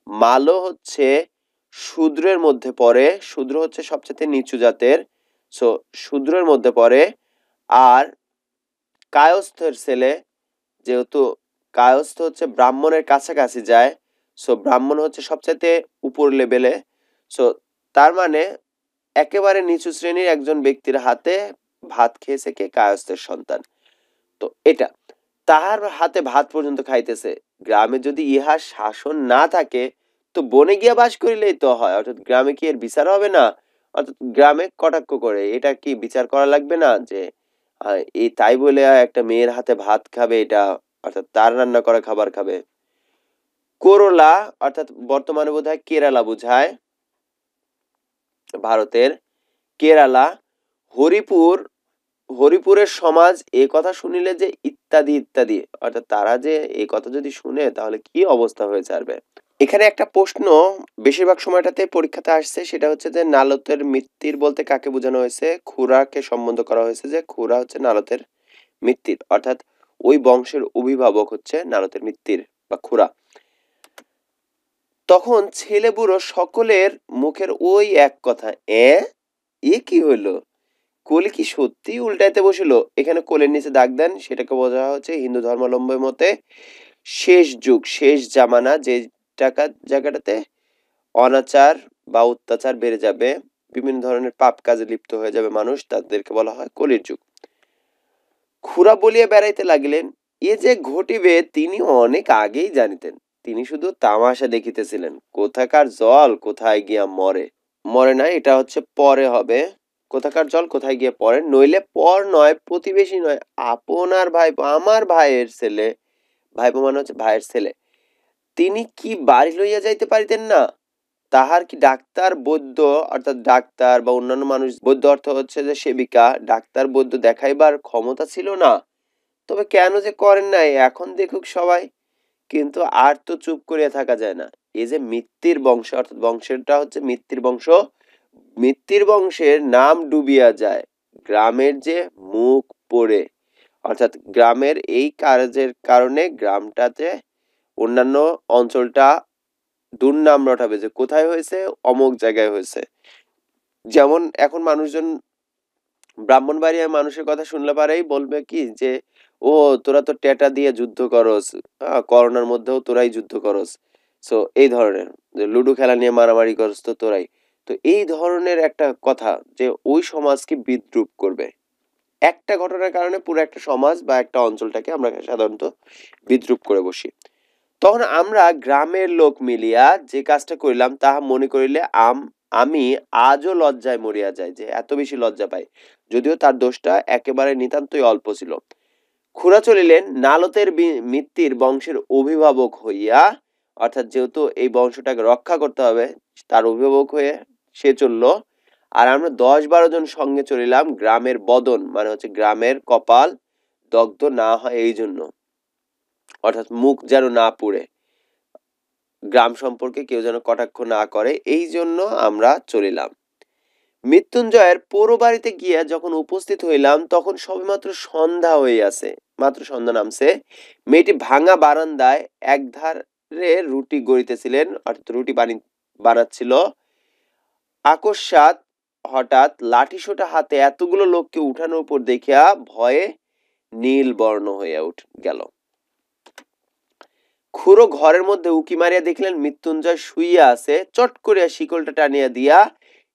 মালও হচ্ছে শূদ্রের মধ্যে পড়ে, শূদ্র হচ্ছে সবচেয়ে নিচু জাতের, সো শূদ্রের মধ্যে পড়ে। আর কায়স্থের ছেলে, যেহেতু কায়স্থ হচ্ছে ব্রাহ্মণের কাছাকাছি যায়, সো ব্রাহ্মণ হচ্ছে সবচেয়ে উপর লেভেলে, সো তার মানে একেবারে নিচু শ্রেণীর একজন ব্যক্তির হাতে ভাত খেয়েছে কে? কায়স্থের সন্তান। তো এটা তাহার হাতে ভাত পর্যন্ত খাইতেছে। গ্রামে যদি ইহার শাসন না থাকে তো বনে গিয়া বাস করিলেই তো হয়, অর্থাৎ গ্রামে কি এর বিচার হবে না? অর্থাৎ গ্রামে কটাক্ষ করে, এটা কি বিচার করা লাগবে না যে এই তাই বলে একটা মেয়ের হাতে ভাত খাবে, এটা অর্থাৎ তার রান্না করা খাবার খাবে। করলা অর্থাৎ বর্তমানে বোধহয় কেরালা বুঝায়, ভারতের কেরালা। হরিপুর, হরিপুরের সমাজ এ কথা শুনিলে যে ইত্যাদি ইত্যাদি, অর্থাৎ তারা যে এই কথা যদি শুনে তাহলে কি অবস্থা হয়ে যাবে। এখানে একটা প্রশ্ন বেশিরভাগ সময়টাতে পরীক্ষাতে আসছে, সেটা হচ্ছে যে নালতের মৃত্যুর বলতে কাকে বোঝানো হয়েছে? খুড়াকে সম্বন্ধ করা হয়েছে, যে খুড়া হচ্ছে নালতের মৃত্যুর, অর্থাৎ ওই বংশের অভিভাবক হচ্ছে নালতের মৃত্যুর বা খুড়া। তখন ছেলে বুড়ো সকলের মুখের ওই এক কথা, এ কি হলো? কলি কি সত্যি উল্টাইতে বসিল? এখানে কোলের নিচে দাগ দেন, সেটাকে বোঝা হচ্ছে হিন্দু ধর্মাবলম্বীর মতে শেষ যুগ, শেষ জামানা, যে জায়গাটাতে অনাচার বা অত্যাচার বেড়ে যাবে, বিভিন্ন ধরনের পাপ কাজে লিপ্ত হয়ে যাবে মানুষ, তাদেরকে বলা হয় কলির যুগ। খুড়া বলিয়া বেড়াইতে লাগিলেন, এ যে ঘটিবে তিনি অনেক আগেই জানিতেন, তিনি শুধু তামাশা দেখিতেছিলেন। কোথাকার জল কোথায় গিয়া মরে, মরে না, এটা হচ্ছে পরে হবে। কোথাকার জল কোথায় গিয়ে পড়ে, নইলে পর নয়, প্রতিবেশী নয়, আপনার ভাইপো, আমার ভাইয়ের ছেলে, ভাইপো মানে হচ্ছে ভাইয়ের ছেলে, তিনি কি বাড়ি লইয়া যাইতে পারিতেন না? তাহার কি ডাক্তার বৈদ্য, অর্থাৎ ডাক্তার বা অন্যান্য মানুষ, বৈদ্য অর্থ হচ্ছে যে সেবিকা, ডাক্তার বৈদ্য দেখাইবার ক্ষমতা ছিল না? তবে কেন যে করেন নাই, এখন দেখুক সবাই। কিন্তু আর তো চুপ করিয়া থাকা যায় না। এই যে মৃত্যুর বংশ, অর্থাৎ বংশেরটা হচ্ছে মৃত্যুর বংশ, মৃত্যুর বংশের নাম ডুবিয়া যায় গ্রামের যে মুখ পড়ে, অর্থাৎ গ্রামের এই কাজের কারণে গ্রামটাতে অন্যান্য অঞ্চলটা দুর্নাম রটাবে যে কোথায় হয়েছে, অমুক জায়গায় হয়েছে। যেমন এখন মানুষজন ব্রাহ্মণবাড়িয়ার মানুষের কথা শুনলে পারেই বলবে কি যে, ও তোরা তো টেটা দিয়ে যুদ্ধ করস, করোনার মধ্যেও তোরাই যুদ্ধ করস, সো এই ধরনের যে লুডো খেলা নিয়ে মারামারি করস তো তোরাই। তো এই ধরনের একটা কথা যে ওই সমাজকে বিদ্রূপ করবে, একটা ঘটনার কারণে পুরো একটা সমাজ বা একটা অঞ্চলটাকে আমরা সাধারণত বিদ্রূপ করে বসি। তখন আমরা গ্রামের লোক মিলিয়া যে কাজটা করিলাম তাহা মনে করিলে আমি আজও লজ্জায় মরিয়া যাই, যে এত বেশি লজ্জা পাই, যদিও তার দোষটা একেবারে নিতান্তই অল্প ছিল। খুড়া চলিলেন নালতের মৃত্যুর বংশের অভিভাবক হইয়া, অর্থাৎ যেহেতু এই বংশটাকে রক্ষা করতে হবে তার অভিভাবক হয়ে সে চললো। আর আমরা 10-12 জন সঙ্গে চলিলাম, গ্রামের বদন মানে হচ্ছে গ্রামের কপাল দগ্ধ না হয় এই জন্য, অর্থাৎ মুখ যেন না পুড়ে, গ্রাম সম্পর্কে কেউ যেন কটাক্ষ না করে, এই জন্য আমরা চলিলাম। মৃত্যুঞ্জয়ের পৌর বাড়িতে গিয়া যখন উপস্থিত হইলাম তখন সবেমাত্র সন্ধ্যা হইয়াছে, মাত্র সন্ধ্যা নামছে। মেয়েটি ভাঙা বারান্দায় একধার রুটি গড়িতেছিলেন, অর্থাৎ রুটি বানাচ্ছিল। আকস্মাৎ হঠাৎ লাঠিসোঁটা হাতে এতগুলো লোককে উঠানোর উপর দেখিয়া ভয়ে নীল বর্ণ হইয়া গেল। খুড়ো ঘরের মধ্যে উকি মারিয়া দেখিলেন মৃত্যুঞ্জয় শুইয়া আছে। চট করিয়া শিকলটা টানিয়া দিয়া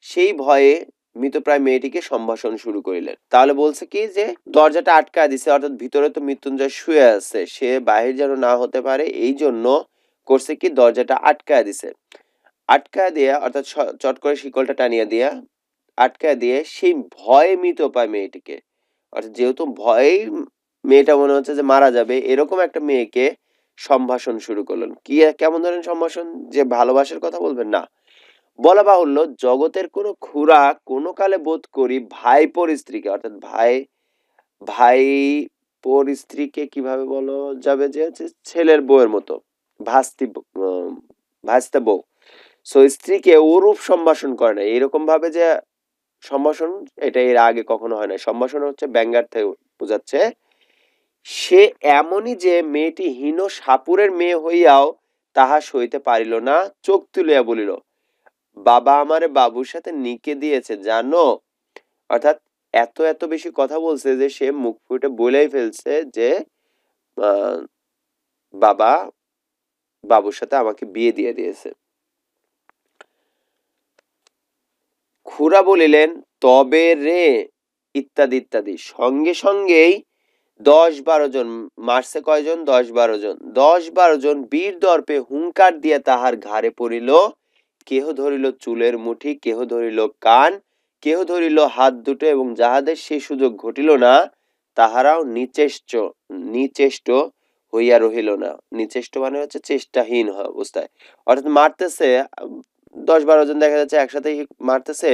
সেই ভয়ে মৃতপ্রায় মেয়েটিকে সম্ভাষণ শুরু করিলেন। তাহলে বলছে কি যে দরজাটা আটকায় দিছে, অর্থাৎ ভিতরে তো মৃত্যুঞ্জয় শুয়ে আছে, সে বাহির যেন না হতে পারে এই জন্য করছে কি দরজাটা আটকায় দিছে। আটকায় দিয়া অর্থাৎ চট করে শিকলটা টানিয়া দিয়া আটকায় দিয়ে সেই ভয়ে মৃত পায় মেয়েটিকে, অর্থাৎ যেহেতু ভয়েই মেয়েটা মনে হচ্ছে যে মারা যাবে, এরকম একটা মেয়েকে সম্ভাষণ শুরু করলেন। কি কেমন ধরনের সম্ভাষণ? যে ভালোবাসার কথা বলবেন না, বলা বাহুল্য জগতের কোন খুড়া কোনো কালে বোধ করি ভাইপোর স্ত্রীকে, অর্থাৎ ভাইপোর স্ত্রীকে কিভাবে বলা যাবে, যে ছেলের বউয়ের মতো, ভাস্তা বউ, সো স্ত্রীকে ওরূপ সম্ভাষণ করে না। এরকম ভাবে যে সম্ভাষণ, এটা এর আগে কখনো হয় না। সম্ভাষণ হচ্ছে ব্যঙ্গার থেকে বোঝাচ্ছে সে এমনই যে মেয়েটি হীন সাপুরের মেয়ে হইয়াও তাহা সইতে পারিল না, চোখ তুলিয়া বলিল, বাবা আমারে বাবুর সাথে নিকে দিয়েছে জানো। অর্থাৎ এত এত বেশি কথা বলছে যে সে মুখ ফুটে বলেই ফেলছে যে বাবা বাবুর সাথে আমাকে বিয়ে দিয়ে দিয়েছে। খুড়া বলিলেন তবে রে, ইত্যাদি ইত্যাদি। সঙ্গে সঙ্গেই 10-12 জন মারছে। কয়জন? 10-12 জন। 10-12 জন বীর দর্পে হুঙ্কার দিয়া তাহার ঘাড়ে পড়িল। কেহ ধরিল চুলের মুঠি, কেহ ধরিল কান, কেহ ধরিল হাত দুটো, এবং যাহাদের সে সুযোগ ঘটিল না তাহারাও নিচেষ্ট হইয়া রহিল না। নিচেষ্ট মানে হচ্ছে চেষ্টাহীন অবস্থায়, অর্থাৎ মারতেছে 10-12 জন দেখা যাচ্ছে একসাথে মারতেছে,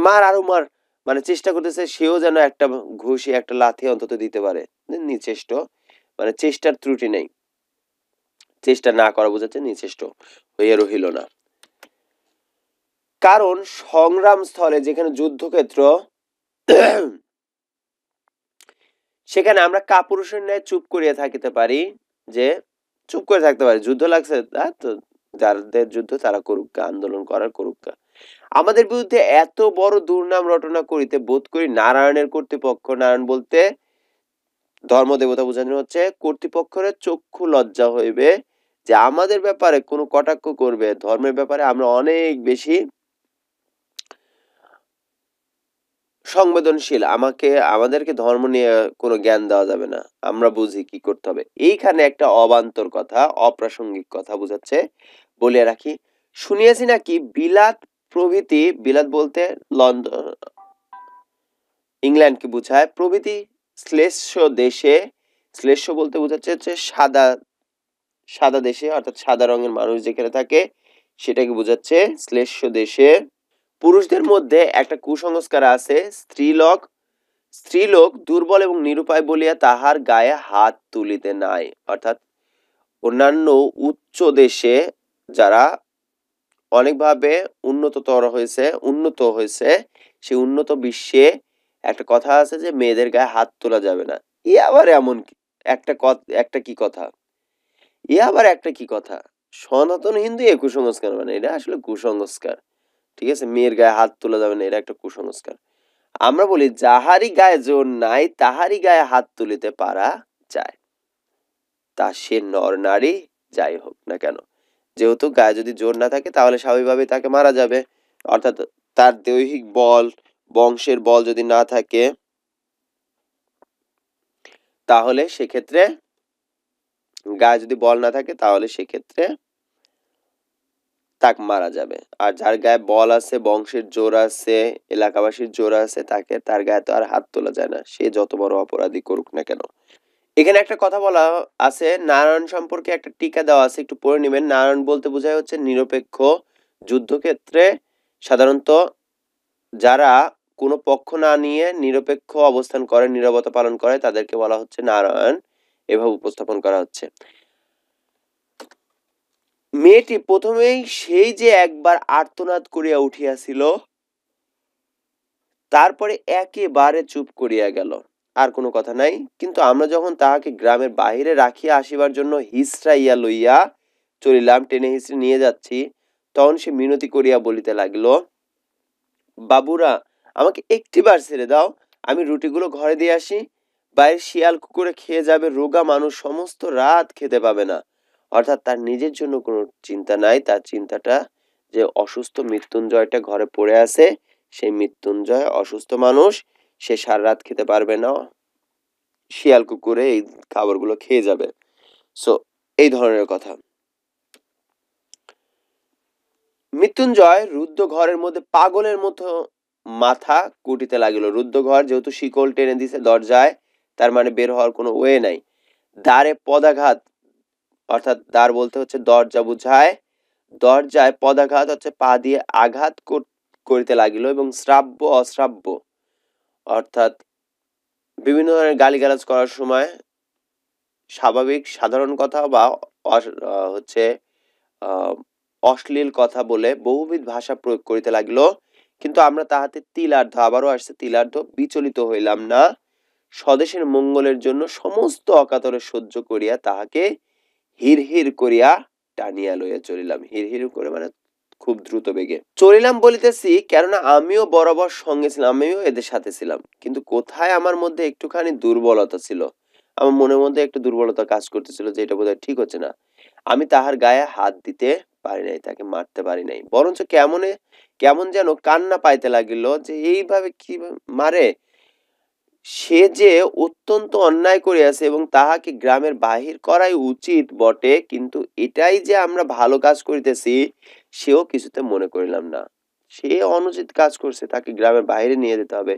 মার আরো মার, মানে চেষ্টা করতেছে সেও যেন একটা ঘুষি একটা লাথি অন্তত দিতে পারে। নিচেষ্ট মানে চেষ্টার ত্রুটি নেই, চেষ্টা না করা বোঝাচ্ছে নিচেষ্ট হইয়া রহিল না। কারণ সংগ্রাম স্থলে, যেখানে যুদ্ধক্ষেত্র, সেখানে আমরা কাপুরুষের ন্যায় চুপ করিয়া থাকিতে পারি, যে চুপ করে থাকতে পারি, যুদ্ধ লাগছে তো যাদের যুদ্ধ তারা করুক, আন্দোলন করার করুক। আমাদের বিরুদ্ধে এত বড় দুর্নাম রটনা করিতে বোধ করি নারায়ণের কর্তৃপক্ষ, নারায়ণ বলতে ধর্মদেবতা বোঝানো হচ্ছে, কর্তৃপক্ষের চক্ষু লজ্জা হইবে যে আমাদের ব্যাপারে কোনো কটাক্ষ করবে। ধর্মের ব্যাপারে আমরা অনেক বেশি সংবেদনশীল, আমাদেরকে ধর্ম নিয়ে কোনো জ্ঞান দেওয়া যাবে না, আমরা বুঝি কি করতে হবে। এইখানে একটা অবান্তর কথা, অপ্রাসঙ্গিক কথা বুঝাচ্ছে, বলিয়া রাখি। শুনিয়াছি নাকি বিলাত প্রভৃতি, বিলাত বলতে লন্ডন, ইংল্যান্ডকে বুঝায়, প্রভৃতি শ্লেষ্য দেশে, শ্লেষ্য বলতে বোঝাচ্ছে হচ্ছে সাদা দেশে, অর্থাৎ সাদা রঙের মানুষ যেখানে থাকে সেটাকে বোঝাচ্ছে শ্লেষ্য দেশে, পুরুষদের মধ্যে একটা কুসংস্কার আছে, স্ত্রীলোক দুর্বল এবং নিরুপায় বলিয়া তাহার গায়ে হাত তুলিতে নাই। অর্থাৎ অন্যান্য উচ্চ দেশে যারা অনেকভাবে উন্নত হয়েছে সেই উন্নত বিশ্বে একটা কথা আছে যে মেয়েদের গায়ে হাত তোলা যাবে না। আবার এমন একটা কি কথা, আবার একটা কি কথা, সনাতন হিন্দু এ কুসংস্কার, মানে এটা আসলে কুসংস্কার। ঠিক আছে, মেয়ের গায়ে হাত তোলা যাবে না, এটা একটা কুসংস্কার। আমরা বলি যাহারই গায়ে জোর নাই তাহারই গায়ে হাত তুলিতে পারা যায়, তা সে নর নারী যাই হোক না কেন। যেহেতু গায়ে যদি জোর না থাকে তাহলে স্বাভাবিকভাবে তাকে মারা যাবে, অর্থাৎ তার দৈহিক বল, বংশের বল যদি না থাকে তাহলে সেক্ষেত্রে, গায়ে যদি বল না থাকে তাহলে সেক্ষেত্রে তাকে মারা যাবে। আর যার গায়ে বল আছে, বংশের জোর আছে, এলাকাবাসীর জোর আছে, তার গায়ে তো আর হাত তোলা যায় না, সে যত বড় অপরাধী করুক না কেন। এখানে একটা কথা বলা আছে, নারায়ণ সম্পর্কে একটা টিকা দেওয়া আছে, একটু পড়ে নেবেন। নারায়ণ বলতে বোঝায় হচ্ছে নিরপেক্ষ। যুদ্ধক্ষেত্রে সাধারণত যারা কোনো পক্ষ না নিয়ে নিরপেক্ষ অবস্থান করে, নীরবতা পালন করে, তাদেরকে বলা হচ্ছে নারায়ণ, এভাবে উপস্থাপন করা হচ্ছে। মেয়েটি প্রথমেই সেই যে একবার আর্তনাদ করিয়া উঠিয়াছিল, তারপরে একেবারে চুপ করিয়া গেল, আর কোনো কথা নাই। কিন্তু আমরা যখন তাহাকে গ্রামের বাহিরে রাখিয়া আসিবার জন্য হিসড়াইয়া লইয়া চলিলাম, টেনে হিঁচড়ে নিয়ে যাচ্ছি। তখন সে মিনতি করিয়া বলিতে লাগিল, বাবুরা, আমাকে একটিবার ছেড়ে দাও, আমি রুটিগুলো ঘরে দিয়ে আসি। বাইরে শিয়াল কুকুরে খেয়ে যাবে, রোগা মানুষ সমস্ত রাত খেতে পাবে না। অর্থাৎ তার নিজের জন্য কোনো চিন্তা নাই, তার চিন্তাটা যে অসুস্থ মৃত্যুঞ্জয়টা ঘরে পড়ে আছে, সেই মৃত্যুঞ্জয় অসুস্থ মানুষ, সে সারা রাত খেতে পারবে না, শিয়াল কুকুরে এই খাবারগুলো খেয়ে যাবে। সো এই ধরনের কথা। মৃত্যুঞ্জয় রুদ্ধ ঘরের মধ্যে পাগলের মতো মাথা কুটিতে লাগিল। রুদ্ধ ঘর যেহেতু শিকল টেনে দিছে দরজায়, তার মানে বের হওয়ার কোনো ওয়ে নাই। দ্বারে পদাঘাত, অর্থাৎ দ্বার বলতে হচ্ছে দরজা বুঝায়, দরজায় পদাঘাত হচ্ছে পা দিয়ে আঘাত করিতে লাগিল, এবং শ্রাব্য অশ্রাব্য অর্থাৎ বিভিন্ন ধরনের গালিগালাজ করার সময় স্বাভাবিক সাধারণ কথা বা হচ্ছে অশ্লীল কথা বলে বহুবিধ ভাষা প্রয়োগ করিতে লাগিল। কিন্তু আমরা তাহাতে তিলার্ধ, আবারও আসছে তিলার্ধ, বিচলিত হইলাম না। স্বদেশের মঙ্গলের জন্য সমস্ত অকাতরে সহ্য করিয়া তাহাকে হির হির করিয়া টানিয়া লইয়া চলিলাম। হির হির করে মানে খুব দ্রুত বেগে চলিলাম বলিতেছি, কেননা আমিও বরাবর সঙ্গে ছিলাম, আমিও এদের সাথে ছিলাম। কিন্তু কোথায় আমার মধ্যে একটুখানি দুর্বলতা ছিল, আমার মনের মধ্যে একটু দুর্বলতা কাজ করতেছিল যে এটা বোধহয় ঠিক হচ্ছে না। আমি তাহার গায়ে হাত দিতে পারি নাই, তাকে মারতে পারি নাই, বরঞ্চ কেমন যেন কান্না পাইতে লাগিল যে এইভাবে কি মারে, সে যে অত্যন্ত অন্যায় করিয়াছে এবং তাহাকে গ্রামের বাহির করাই উচিত বটে, কিন্তু এটাই যে আমরা ভালো কাজ করিতেছি সেও কিছুতে মনে করিলাম না। সে অনুচিত কাজ করছে, তাকে গ্রামের বাইরে নিয়ে যেতে হবে,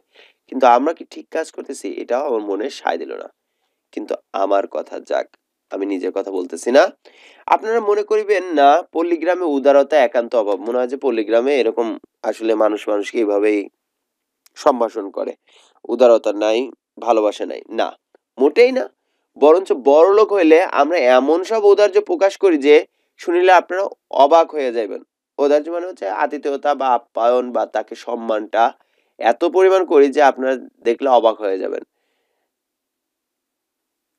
কিন্তু আমরা কি ঠিক কাজ করতেছি এটাও আমার মনে সায় দিল না। কিন্তু আমার কথা যাক, আমি নিজের কথা বলতেছি না। আপনারা মনে করিবেন না পল্লীগ্রামে উদারতা একান্ত অভাব, মনে হয় যে পল্লীগ্রামে এরকম আসলে মানুষ মানুষকে এইভাবেই সম্ভাষণ করে, উদারতা নাই, ভালোবাসা নাই, না, মোটেই না। বরঞ্চ বড়লোক হইলে আমরা এমন সব ঔদার্য প্রকাশ করি যে শুনিলে আপনারা অবাক হয়ে যাবেন। ঔদার্য মানে হচ্ছে আতিথেয়তা বা আপ্যায়ন বা তাকে সম্মানটা এত পরিমাণ করি যে আপনারা দেখলে অবাক হয়ে যাবেন।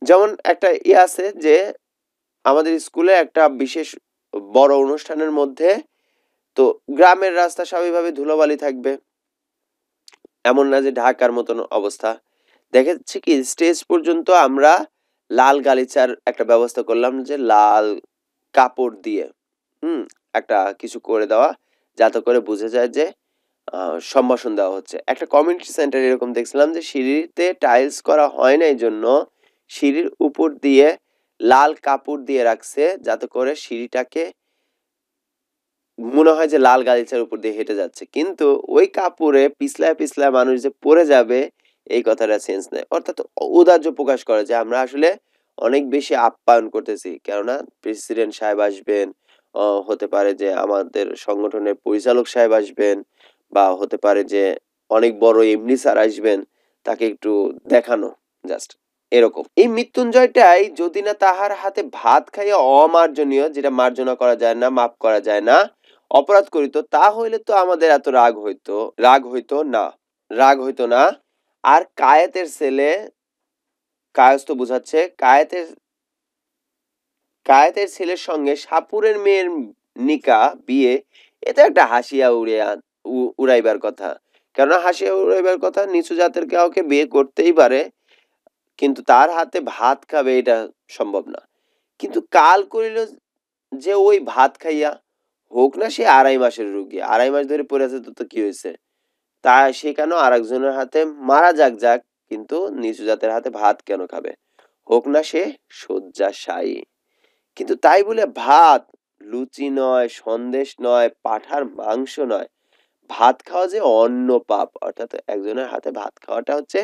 যেমন একটা আছে যে আমাদের স্কুলে একটা বিশেষ বড় অনুষ্ঠানের মধ্যে, তো গ্রামের রাস্তা স্বাভাবিকভাবে ধুলোবালি থাকবে, এমন না যে ঢাকার মতন অবস্থা। দেখা যাচ্ছে কি স্টেজ পর্যন্ত আমরা লাল গালিচার একটা ব্যবস্থা করলাম, যে লাল কাপড় দিয়ে একটা কিছু করে দেওয়া, যাতে করে বোঝা যায় যে সম্ভাষণ দেওয়া হচ্ছে। একটা কমিউনিটি সেন্টার এরকম দেখছিলাম যে সিঁড়িতে টাইলস করা হয় না, এই জন্য সিঁড়ির উপর দিয়ে লাল কাপড় দিয়ে রাখছে, যাতে করে সিঁড়িটাকে মনে হয় যে লাল গালিচার উপর দিয়ে হেঁটে যাচ্ছে, কিন্তু ওই কাপড়ে পিছলায় পিছলায় মানুষ যে পড়ে যাবে এই কথাটা সেন্স নেই। অর্থাৎ ঔদার্য প্রকাশ করে যে আমরা আসলে অনেক বেশি আপ্যায়ন করতেছি, কেননা প্রেসিডেন্ট সাহেব আসবেন, হতে পারে যে আমাদের সংগঠনের পরিচালক সাহেব আসবেন, বা হতে পারে যে অনেক বড় এমডি স্যার আসবেন, তাকে একটু দেখানো, জাস্ট এরকম। এই মৃত্যুঞ্জয়টাই যদি না তাহার হাতে ভাত খাইয়া অমার্জনীয়, যেটা মার্জনা করা যায় না, মাফ করা যায় না, অপরাধ করিত, তা হইলে তো আমাদের এত রাগ হইতো না। আর কায়েতের ছেলে, কায়স্থ বুঝাচ্ছে, কায়েতের ছেলের সঙ্গে সাপুরের মেয়ের নিকা বিয়ে, এটা একটা হাসিয়া উড়াইবার কথা। কেননা হাসিয়া উড়াইবার কথা, নিচু জাতের কাউকে বিয়ে করতেই পারে, কিন্তু তার হাতে ভাত খাবে এটা সম্ভব না। কিন্তু কাল করিল যে ওই ভাত খাইয়া, হোক না সে 2.5 মাসের রোগী, 2.5 মাস ধরে পড়ে আছে, তো কি হয়েছে, তা সে কেন আরেকজনের হাতে মারা যাক, কিন্তু নিচু জাতের হাতে ভাত কেন খাবে, হোক না সে শয্যাশায়ী। কিন্তু তাই বলে ভাত, লুচি নয়, সন্দেশ নয়, পাঁঠার মাংস নয়, ভাত খাওয়া যে অন্য পাপ, অর্থাৎ একজনের হাতে ভাত খাওয়াটা হচ্ছে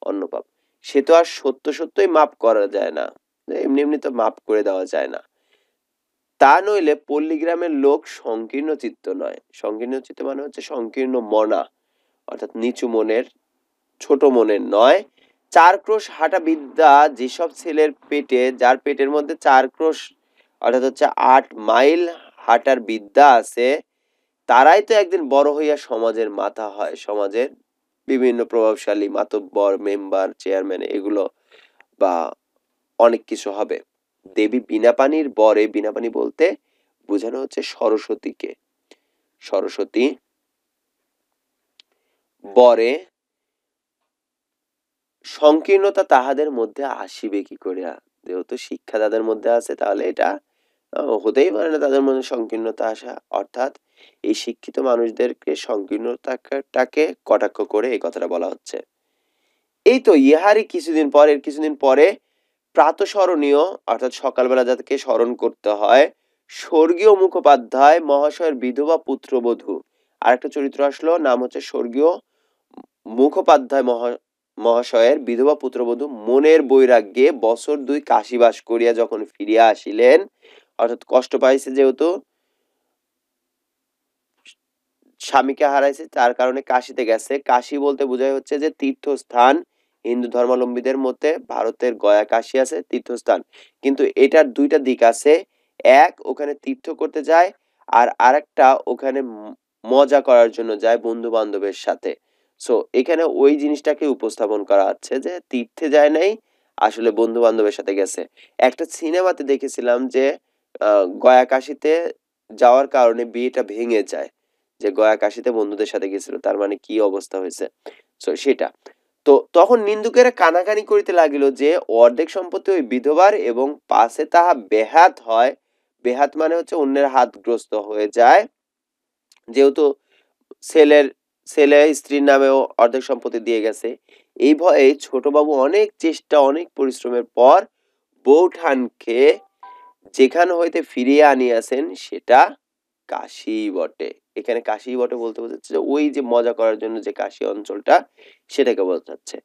অন্য পাপ। সে তো আর সত্যই মাপ করা যায় না, এমনি এমনি তো মাপ করে দেওয়া যায় না। তা নইলে পল্লীগ্রামের লোক সংকীর্ণ চিত্ত নয়। সংকীর্ণ চিত্ত মানে হচ্ছে সংকীর্ণ মনা, অর্থাৎ নিচু মনের, ছোট মনের নয়। 4 ক্রোশ হাঁটা বিদ্যা যেসব ছেলের পেটে, যার পেটের মধ্যে 4 ক্রোশ অর্থাৎ হচ্ছে 8 মাইল হাঁটার বিদ্যা আছে, তারাই তো একদিন বড় হইয়া সমাজের মাথা হয়, সমাজের বিভিন্ন প্রভাবশালী মাতব্বর, মেম্বার, চেয়ারম্যান, এগুলো বা অনেক কিছু হবে। দেবী বীণাপাণির বরে, বীণাপাণি বলতে বোঝানো হচ্ছে সরস্বতীকে, সরস্বতী বরে সংকীর্ণতা তাহাদের মধ্যে আসিবে কি করিয়া। যেহেতু শিক্ষা তাদের মধ্যে আছে, তাহলে এটা হতেই পারে না তাদের মধ্যে সংকীর্ণতা আসা। অর্থাৎ এই শিক্ষিত মানুষদেরকে সংকীর্ণতাটাকে কটাক্ষ করে এই কথাটা বলা হচ্ছে। এই তো ইহারই কিছুদিন পরে প্রাতঃস্মরণীয়, অর্থাৎ সকালবেলা যাদেরকে স্মরণ করতে হয়, স্বর্গীয় মুখোপাধ্যায় মহাশয়ের বিধবা পুত্রবধূ আর একটা চরিত্র আসলো, নাম হচ্ছে স্বর্গীয় মুখোপাধ্যায় মহাশয়ের বিধবা পুত্রবধূ মনের বৈরাগ্যে বছর 2 কাশীবাস করিয়া যখন ফিরিয়া আসিলেন, অর্থাৎ কষ্ট পাইছে যেহেতু স্বামীকে হারাইছে, তার কারণে কাশীতে গেছে। কাশী বলতে বোঝায় হচ্ছে যে তীর্থস্থান। হিন্দু ধর্মাবলম্বীদের মধ্যে ভারতের গয়া কাশী আছে তীর্থস্থান, কিন্তু এটার দুইটা দিক আছে। এক, ওখানে তীর্থ করতে যায়, আর আরেকটা ওখানে মজা করার জন্য যায় বন্ধু বান্ধবের সাথে। সো এখানে ওই জিনিসটাকে উপস্থাপন করা হচ্ছে যে তীর্থে যায় নাই, আসলে বন্ধু বান্ধবের সাথে গেছে। একটা সিনেমাতে দেখেছিলাম যে গয়া কাশীতে যাওয়ার কারণে বিয়েটা ভেঙে যায়, যে গয়া কাশীতে বন্ধুদের সাথে গেছিল, তার মানে কি অবস্থা হয়েছে। সো সেটা তো তখন নিন্দুকেরা কানাকানি করিতে লাগিল যে অর্ধেক সম্পত্তি ওই বিধবার এবং পাশে তাহা বেহাত হয়। বেহাত মানে হচ্ছে অন্যের হাতগ্রস্ত হয়ে যায়, যেহেতু ছেলের ছেলে স্ত্রীর নামেও অর্ধেক সম্পত্তি দিয়ে গেছে। এই ভয়ে ছোটবাবু অনেক চেষ্টা অনেক পরিশ্রমের পর বৌঠানকে যেখান হইতে ফিরিয়ে আনিয়াছেন সেটা কাশী বটে। এখানে কাশী বটে বলতে বোঝাচ্ছে যে ওই যে মজা করার জন্য যে কাশী অঞ্চলটা, সেটাকে বোঝাচ্ছে।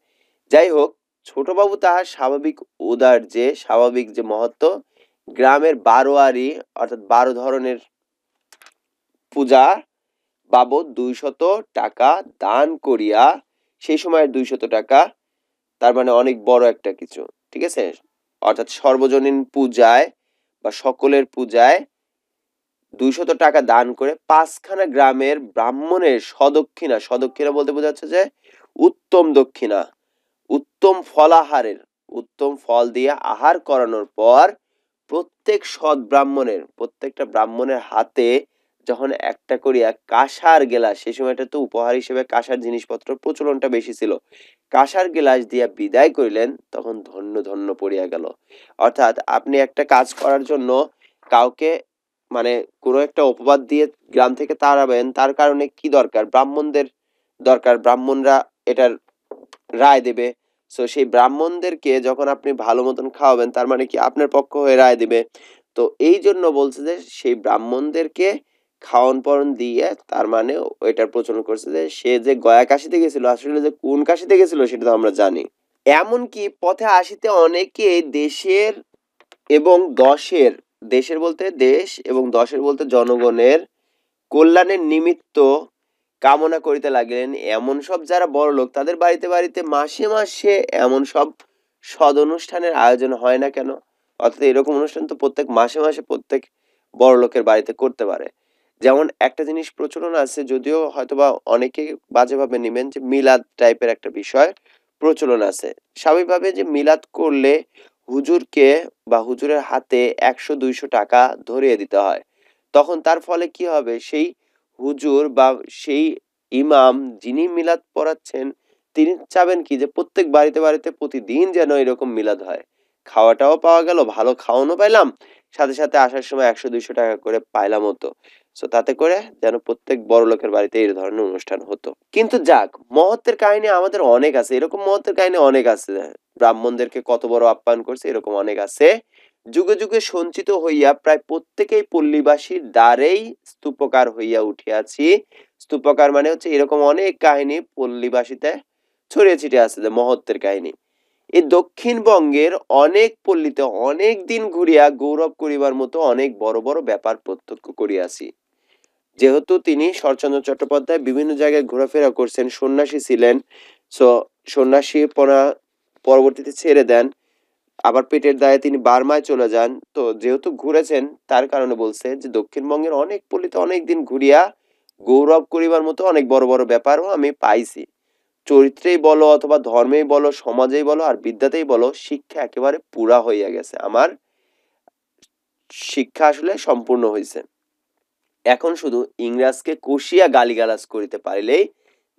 যাই হোক, ছোটবাবু তাহার স্বাভাবিক ঔদার্যে, স্বাভাবিক যে মহত্ব, গ্রামের 12 অর্থাৎ 12 ধরনের পূজা বাবদ 200 টাকা দান করিয়া, সেই সময়ের 200 টাকা তার মানে অনেক বড় একটা কিছু, ঠিক আছে। অর্থাৎ সর্বজনীন পূজায় বা সকলের পূজায় 200 টাকা দান করে 5খানা গ্রামের ব্রাহ্মণের সদক্ষিণা, সদক্ষিণা বলতে বোঝাচ্ছে যে উত্তম দক্ষিণা, উত্তম ফলাহারের, উত্তম ফল দিয়ে আহার করানোর পর প্রত্যেক সৎ ব্রাহ্মণের, প্রত্যেকটা ব্রাহ্মণের হাতে যখন একটা করিয়া কাঁসার গেলাস, সেই সময়টা তো উপহার হিসেবে কাঁসার জিনিসপত্র প্রচলনটা বেশি ছিল, কাঁসার গেলাস দিয়া বিদায় করিলেন, তখন ধন্য ধন্য পড়িয়া গেল। অর্থাৎ আপনি একটা কাজ করার জন্য কাউকে মানে কোনো একটা অপবাদ দিয়ে গ্রাম থেকে তাড়াবেন, তার কারণে কি দরকার, ব্রাহ্মণদের দরকার, ব্রাহ্মণরা এটার রায় দেবে। সো সেই ব্রাহ্মণদেরকে যখন আপনি ভালো মতন খাওয়াবেন, তার মানে কি আপনার পক্ষ হয়ে রায় দিবে। তো এই জন্য বলছে যে সেই ব্রাহ্মণদেরকে খাওয়ন পরন দিয়ে, তার মানে ওইটার প্রচলন করছে যে সে যে গয়া কাশীতে গেছিল, আসলে যে কোন কাশীতে গেছিল সেটা তো আমরা জানি। এমনকি পথে আসিতে অনেকে দেশের এবং দশের, দেশের বলতে দেশ এবং দশের বলতে জনগণের কল্যাণের নিমিত্ত কামনা করিতে লাগলেন। এমন সব যারা বড় লোক, তাদের বাড়িতে বাড়িতে মাসে মাসে এমন সব সদ অনুষ্ঠানের আয়োজন হয় না কেন? অর্থাৎ এরকম অনুষ্ঠান তো প্রত্যেক মাসে মাসে প্রত্যেক বড় লোকের বাড়িতে করতে পারে। যেমন একটা জিনিস প্রচলন আছে, যদিও হয়তোবা অনেকে বাজেভাবে নেবেন, যে মিলাদ টাইপের একটা বিষয় প্রচলন আছে। স্বাভাবিকভাবে যে মিলাদ করলে হুজুরকে বা হুজুরের হাতে 100-200 টাকা ধরিয়ে দিতে হয়। তখন তার ফলে কি হবে, সেই হুজুর বা সেই ইমাম যিনি মিলাদ পড়াচ্ছেন, তিনি চাবেন কি যে প্রত্যেক বাড়িতে বাড়িতে প্রতিদিন যেন এরকম মিলাদ হয়, খাওয়াটাও পাওয়া গেল, ভালো খাওয়ানো পাইলাম, সাথে সাথে আসার সময় 100-200 টাকা করে পাইলাম হতো। সো তাতে করে যেন প্রত্যেক বড় লোকের বাড়িতে এই ধরনের অনুষ্ঠান হতো। কিন্তু যাক, মহত্বের কাহিনী আমাদের অনেক আছে, এরকম মহত্বের কাহিনী অনেক আছে। ব্রাহ্মণদেরকে কত বড় আপ্যায়ন করছে, এরকম অনেক আছে। যুগে যুগে সঞ্চিত হইয়া প্রায় প্রত্যেকেই পল্লীবাসীর দ্বারেই স্তূপকার হইয়া উঠিয়াছি। স্তূপকার মানে হচ্ছে এরকম অনেক কাহিনী পল্লীবাসীতে ছড়িয়ে ছিটিয়ে আছে, যে মহত্বের কাহিনী। এই দক্ষিণবঙ্গের অনেক পল্লীতে অনেক দিন ঘুরিয়া গৌরব করিবার মতো অনেক বড় বড় ব্যাপার প্রত্যক্ষ করিয়াছি। যেহেতু তিনি শরৎচন্দ্র চট্টোপাধ্যায় বিভিন্ন জায়গায় ঘোরাফেরা করছেন, সন্ন্যাসী ছিলেন, সো সন্ন্যাসীপনা পরবর্তীতে ছেড়ে দেন, আবার পেটের দায়ে তিনি বার্মায় চলে যান। তো যেহেতু ঘুরেছেন, তার কারণে বলছে যে দক্ষিণবঙ্গের অনেক পল্লীতে অনেক দিন ঘুরিয়া গৌরব করিবার মতো অনেক বড় বড় ব্যাপারও আমি পাইছি। চরিত্রেই বলো অথবা ধর্মেই বলো, সমাজেই বলো আর বিদ্যাতেই বলো, শিক্ষা একেবারে পুরা হইয়া গেছে আমার শিক্ষা আসলে সম্পূর্ণ হইছে। এখন শুধু ইংরেজকে কষিয়া গালিগালাজ করিতে পারিলেই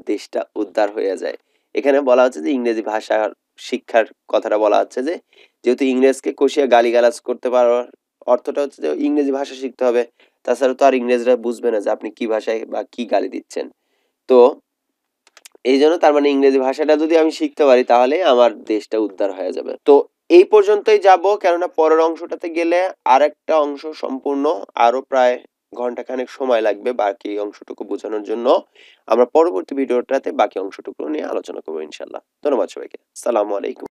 দেশটা উদ্ধার হইয়া যায়। এখানে বলা হচ্ছে যে ইংরেজি ভাষার শিক্ষার কথাটা বলা হচ্ছে যে, যেহেতু ইংরেজকে কষিয়া গালিগালাজ করতে পারার অর্থটা হচ্ছে যে ইংরেজি ভাষা শিখতে হবে। তাছাড়া তো আর ইংরেজরা বুঝবে না যে আপনি কি ভাষায় বা কি গালি দিচ্ছেন। তো এইজন্য তার মানে ইংরেজি ভাষাটা যদি আমি শিখতে পারি তাহলে আমার দেশটা উদ্ধার হয়ে যাবে। তো এই পর্যন্তই যাবো, কেননা পরের অংশটাতে গেলে আরেকটা অংশ সম্পূর্ণ আরো প্রায় ঘন্টাখানেক সময় লাগবে বাকি অংশটুকু বোঝানোর জন্য। আমরা পরবর্তী ভিডিওটাতে বাকি অংশটুকু নিয়ে আলোচনা করবো ইনশাআল্লাহ। ধন্যবাদ সবাইকে। আসসালামু আলাইকুম।